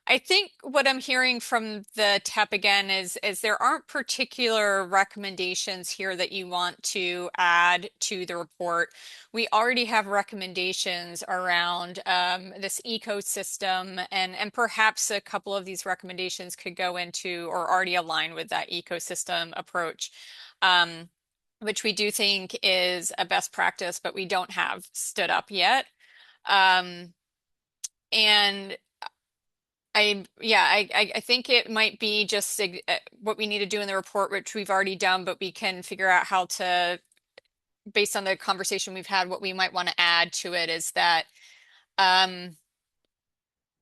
I think what I'm hearing from the TEP again is there aren't particular recommendations here that you want to add to the report. We already have recommendations around this ecosystem, and perhaps a couple of these recommendations could go into or already align with that ecosystem approach, which we do think is a best practice, but we don't have stood up yet. And I think it might be just what we need to do in the report, which we've already done, but we can figure out how to, based on the conversation we've had, what we might want to add to it is that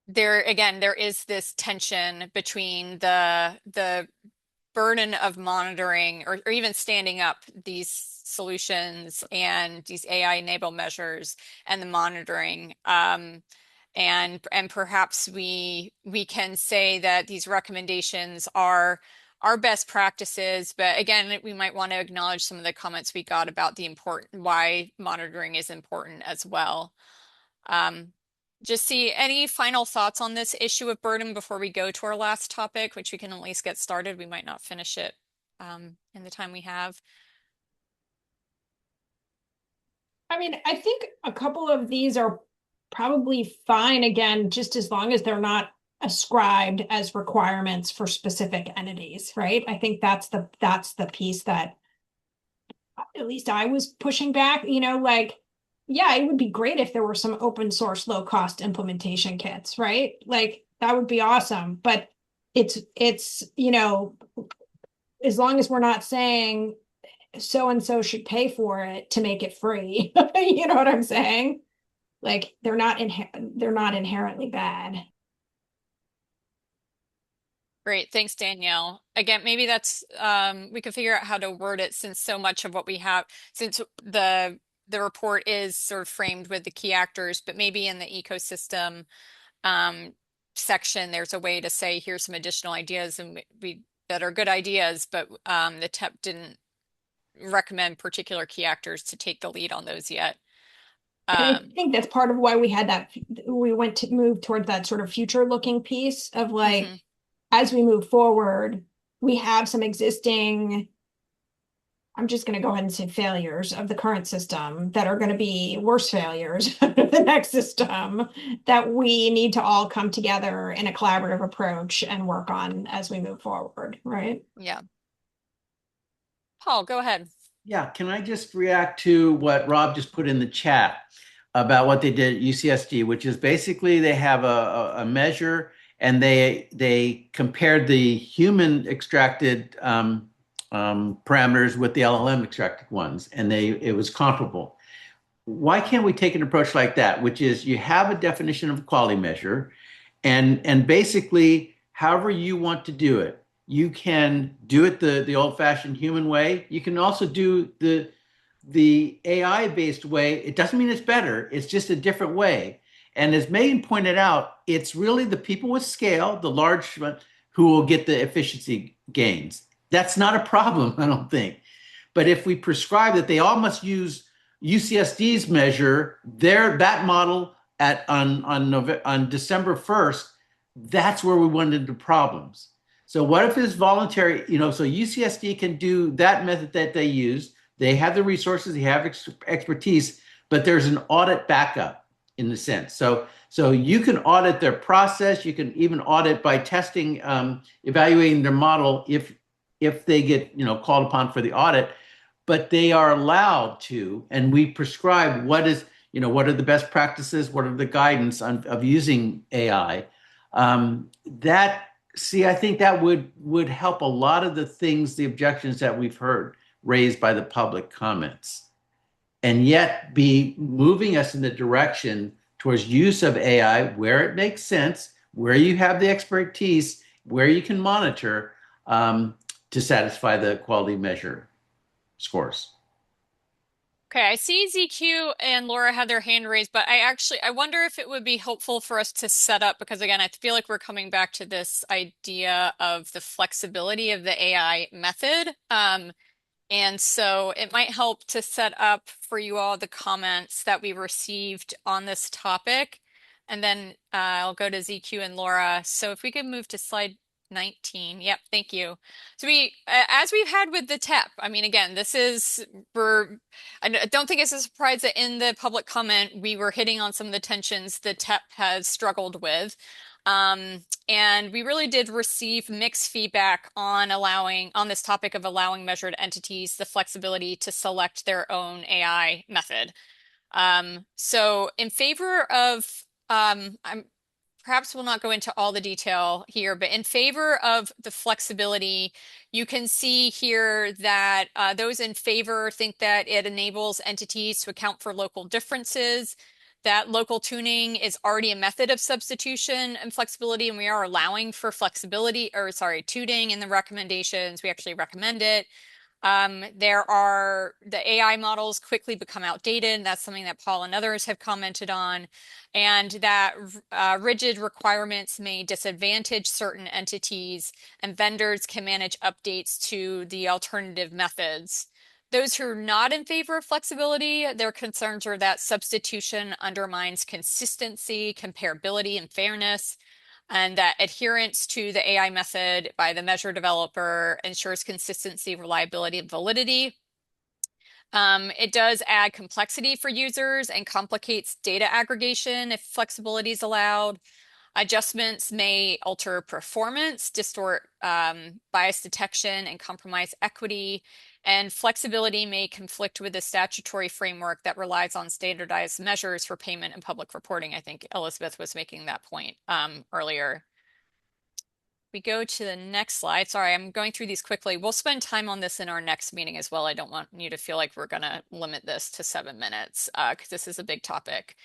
there is this tension between the burden of monitoring or even standing up these solutions and these AI-enabled measures and the monitoring. And perhaps we can say that these recommendations are best practices, but again, we might want to acknowledge some of the comments we got about why monitoring is important as well. Just see any final thoughts on this issue of burden before we go to our last topic, which we can at least get started. We might not finish it in the time we have. I mean, I think a couple of these are probably fine, again, just as long as they're not ascribed as requirements for specific entities, right? I think that's the piece that at least I was pushing back, like, yeah, it would be great if there were some open source low cost implementation kits, right? Like that would be awesome. But it's as long as we're not saying so and so should pay for it to make it free. You know what I'm saying? Like they're not inherently bad. Great, thanks, Danielle. Again, maybe that's we could figure out how to word it, since so much of what we have, since the report is sort of framed with the key actors, but maybe in the ecosystem section, there's a way to say, here's some additional ideas that are good ideas, but the TEP didn't recommend particular key actors to take the lead on those yet. I think that's part of why we had we went to move toward that sort of future looking piece of like, as we move forward, we have some existing I'm just going to go ahead and say failures of the current system that are going to be worse failures of the next system that we need to all come together in a collaborative approach and work on as we move forward, right? Yeah. Paul, go ahead. Yeah, can I just react to what Rob just put in the chat about what they did at UCSD, which is basically they have a measure and they compared the human extracted parameters with the LLM extracted ones, and it was comparable. Why can't we take an approach like that, which is you have a definition of a quality measure, and basically however you want to do it, you can do it the old-fashioned human way. You can also do the AI-based way. It doesn't mean it's better. It's just a different way. And as Megan pointed out, it's really the people with scale, the large, who will get the efficiency gains. That's not a problem, I don't think. But if we prescribe that they all must use UCSD's measure, that model on December 1st, that's where we run into problems. So what if it's voluntary? So UCSD can do that method that they use. They have the resources, they have expertise, but there's an audit backup in the sense. So you can audit their process. You can even audit by testing, evaluating their model if they get called upon for the audit. But they are allowed to, and we prescribe what are the best practices, what are the guidance of using AI. I think that would help a lot of the objections that we've heard raised by the public comments, and yet be moving us in the direction towards use of AI where it makes sense, where you have the expertise, where you can monitor to satisfy the quality measure scores. Okay, I see ZQ and Laura have their hand raised, but I wonder if it would be helpful for us to set up, because again, I feel like we're coming back to this idea of the flexibility of the AI method. And so it might help to set up for you all the comments that we received on this topic. And then I'll go to ZQ and Laura. So if we could move to slide 19. Yep, thank you. So as we've had with the TEP, I mean, again, I don't think it's a surprise that in the public comment, we were hitting on some of the tensions the TEP has struggled with. And we really did receive mixed feedback on this topic of allowing measured entities the flexibility to select their own AI method. So in favor of, perhaps we'll not go into all the detail here, but in favor of the flexibility, you can see here that those in favor think that it enables entities to account for local differences, that local tuning is already a method of substitution and flexibility, and we are allowing for tuning in the recommendations. We actually recommend it. The AI models quickly become outdated, and that's something that Paul and others have commented on, and that rigid requirements may disadvantage certain entities, and vendors can manage updates to the alternative methods. Those who are not in favor of flexibility, their concerns are that substitution undermines consistency, comparability, and fairness, and that adherence to the AI method by the measure developer ensures consistency, reliability, and validity. It does add complexity for users and complicates data aggregation if flexibility is allowed. Adjustments may alter performance, distort bias detection, and compromise equity. And flexibility may conflict with the statutory framework that relies on standardized measures for payment and public reporting. I think Elizabeth was making that point earlier. We go to the next slide. Sorry, I'm going through these quickly. We'll spend time on this in our next meeting as well. I don't want you to feel like we're going to limit this to 7 minutes because this is a big topic.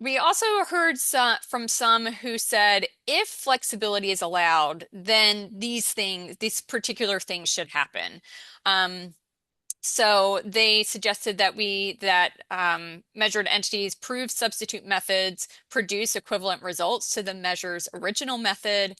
We also heard from some who said, if flexibility is allowed, then these particular things should happen. So they suggested that measured entities prove substitute methods produce equivalent results to the measure's original method,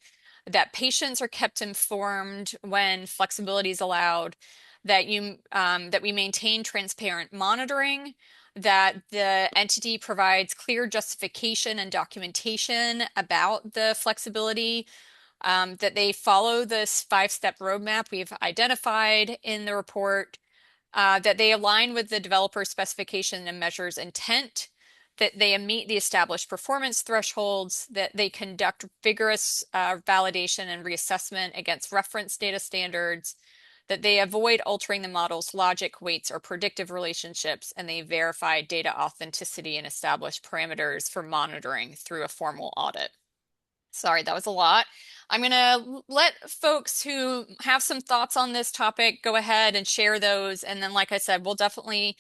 that patients are kept informed when flexibility is allowed, that we maintain transparent monitoring, that the entity provides clear justification and documentation about the flexibility, that they follow this 5-step roadmap we've identified in the report, that they align with the developer specification and measures intent, that they meet the established performance thresholds, that they conduct vigorous validation and reassessment against reference data standards, that they avoid altering the model's logic, weights, or predictive relationships, and they verify data authenticity and establish parameters for monitoring through a formal audit. Sorry, that was a lot. I'm going to let folks who have some thoughts on this topic go ahead and share those. And then, like I said, we'll definitely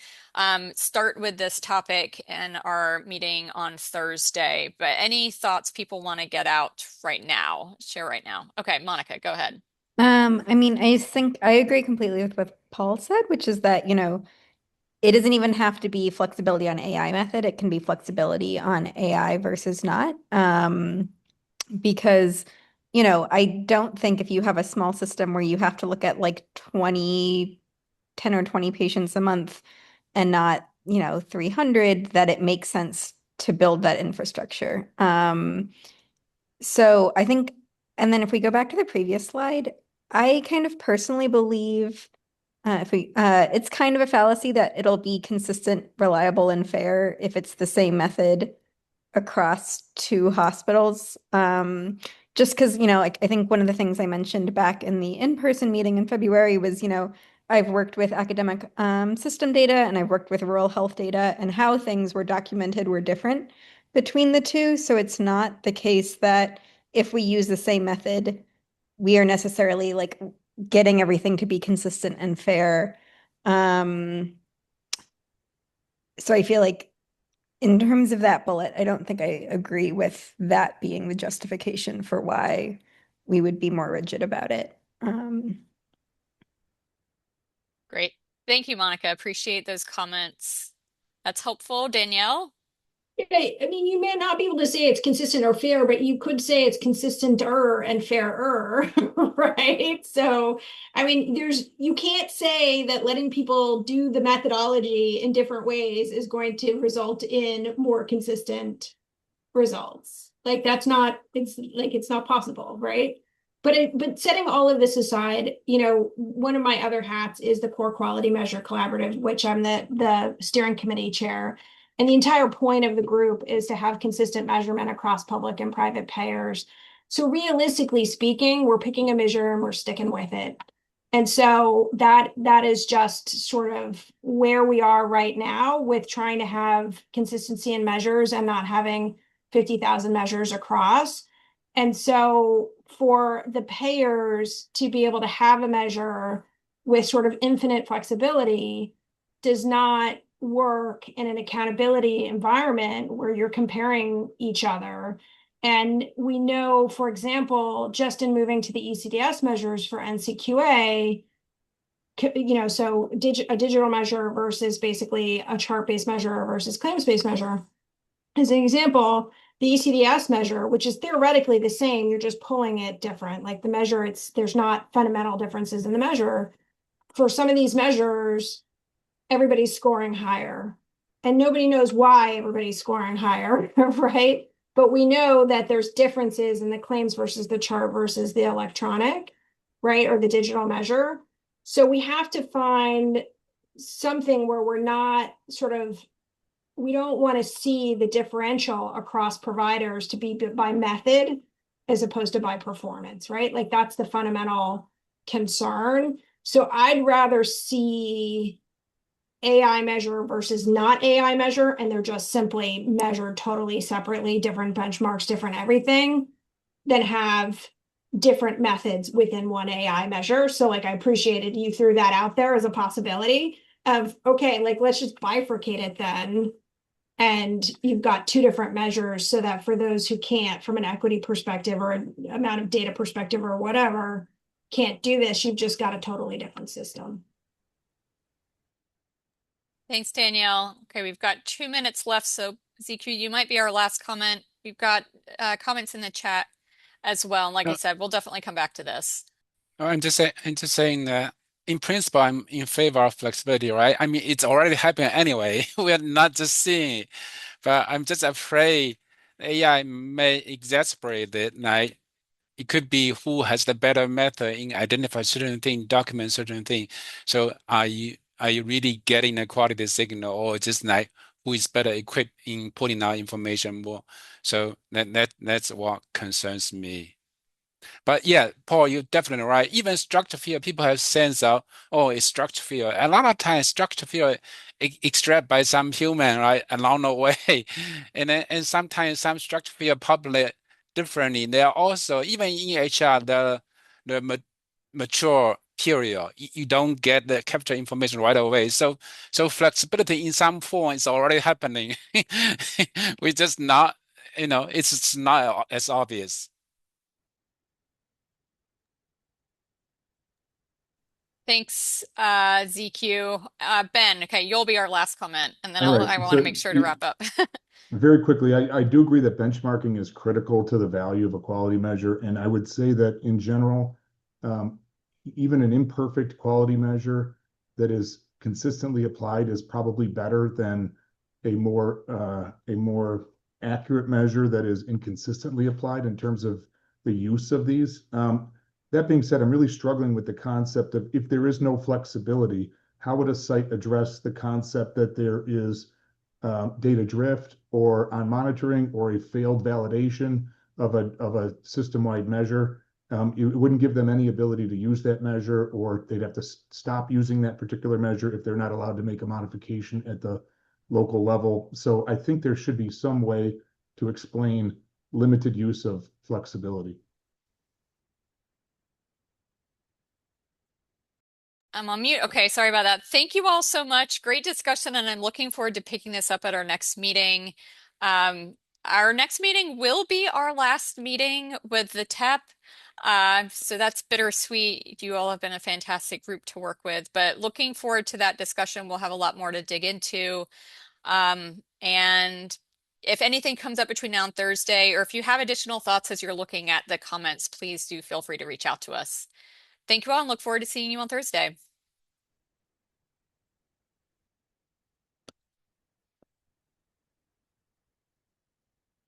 start with this topic in our meeting on Thursday. But any thoughts people want to get out right now, share right now. Okay, Monica, go ahead. I mean, I think I agree completely with what Paul said, which is that, it doesn't even have to be flexibility on AI method. It can be flexibility on AI versus not. Because, I don't think if you have a small system where you have to look at like 10 or 20 patients a month and not, 300, that it makes sense to build that infrastructure. So I think, and then if we go back to the previous slide, I kind of personally believe it's kind of a fallacy that it'll be consistent, reliable, and fair if it's the same method across two hospitals. Just because, like I think one of the things I mentioned back in the in-person meeting in February was, I've worked with academic system data and I've worked with rural health data, and how things were documented were different between the two. So it's not the case that if we use the same method, we are necessarily like getting everything to be consistent and fair. So I feel like in terms of that bullet, I don't think I agree with that being the justification for why we would be more rigid about it. Great. Thank you, Monica. Appreciate those comments. That's helpful. Danielle? Yeah, I mean, you may not be able to say it's consistent or fair, but you could say it's consistent-er and fairer, right? So, I mean, you can't say that letting people do the methodology in different ways is going to result in more consistent results. Like it's not possible, right? But setting all of this aside, one of my other hats is the Core Quality Measure Collaborative, which I'm the steering committee chair. And the entire point of the group is to have consistent measurement across public and private payers. So realistically speaking, we're picking a measure and we're sticking with it. And so that is just sort of where we are right now with trying to have consistency in measures and not having 50,000 measures across. And so for the payers to be able to have a measure with sort of infinite flexibility does not work in an accountability environment where you're comparing each other. And we know, for example, just in moving to the ECDS measures for NCQA, so a digital measure versus basically a chart-based measure versus claims-based measure. As an example, the ECDS measure, which is theoretically the same, you're just pulling it different. Like the measure, there's not fundamental differences in the measure. For some of these measures, everybody's scoring higher. And nobody knows why everybody's scoring higher, right? But we know that there's differences in the claims versus the chart versus the electronic, right? Or the digital measure. So we have to find something where we're not we don't want to see the differential across providers to be by method as opposed to by performance, right? Like that's the fundamental concern. So I'd rather see AI measure versus not AI measure, and they're just simply measured totally separately, different benchmarks, different everything, than have different methods within one AI measure. So like I appreciated you threw that out there as a possibility of, okay, like let's just bifurcate it then. And you've got two different measures so that for those who can't, from an equity perspective or an amount of data perspective or whatever, can't do this, you've just got a totally different system. Thanks, Danielle. Okay, we've got 2 minutes left, so ZQ, you might be our last comment. We've got comments in the chat as well. And like I said, we'll definitely come back to this. I'm just saying that in principle, I'm in favor of flexibility, right? I mean, it's already happening anyway. We are not just seeing it, but I'm just afraid AI may exacerbate it. Like, it could be who has the better method in identify certain thing, document certain thing. So are you really getting a quality signal, or just like who is better equipped in putting out information more? So that's what concerns me. But yeah, Paul, you're definitely right. Even structure field, people have sense of, oh, it's structure field. A lot of times, structure field extract by some human, right, along the way, and sometimes some structure field public differently. They are also even in HR the mature period. You don't get the capture information right away. So flexibility in some form is already happening. We just not, it's just not as obvious. Thanks, ZQ. Ben, okay, you'll be our last comment, and then All right. I want So to make sure to wrap up. very quickly, I do agree that benchmarking is critical to the value of a quality measure. And I would say that in general, um, even an imperfect quality measure that is consistently applied is probably better than a more accurate measure that is inconsistently applied in terms of the use of these. That being said, I'm really struggling with the concept of if there is no flexibility, how would a site address the concept that there is data drift or on monitoring or a failed validation of a system-wide measure? It wouldn't give them any ability to use that measure, or they'd have to stop using that particular measure if they're not allowed to make a modification at the local level. So I think there should be some way to explain limited use of flexibility. I'm on mute. Okay, sorry about that. Thank you all so much. Great discussion, and I'm looking forward to picking this up at our next meeting. Our next meeting will be our last meeting with the TEP. So that's bittersweet. You all have been a fantastic group to work with, but looking forward to that discussion. We'll have a lot more to dig into. And if anything comes up between now and Thursday, or if you have additional thoughts as you're looking at the comments, please do feel free to reach out to us. Thank you all and look forward to seeing you on Thursday.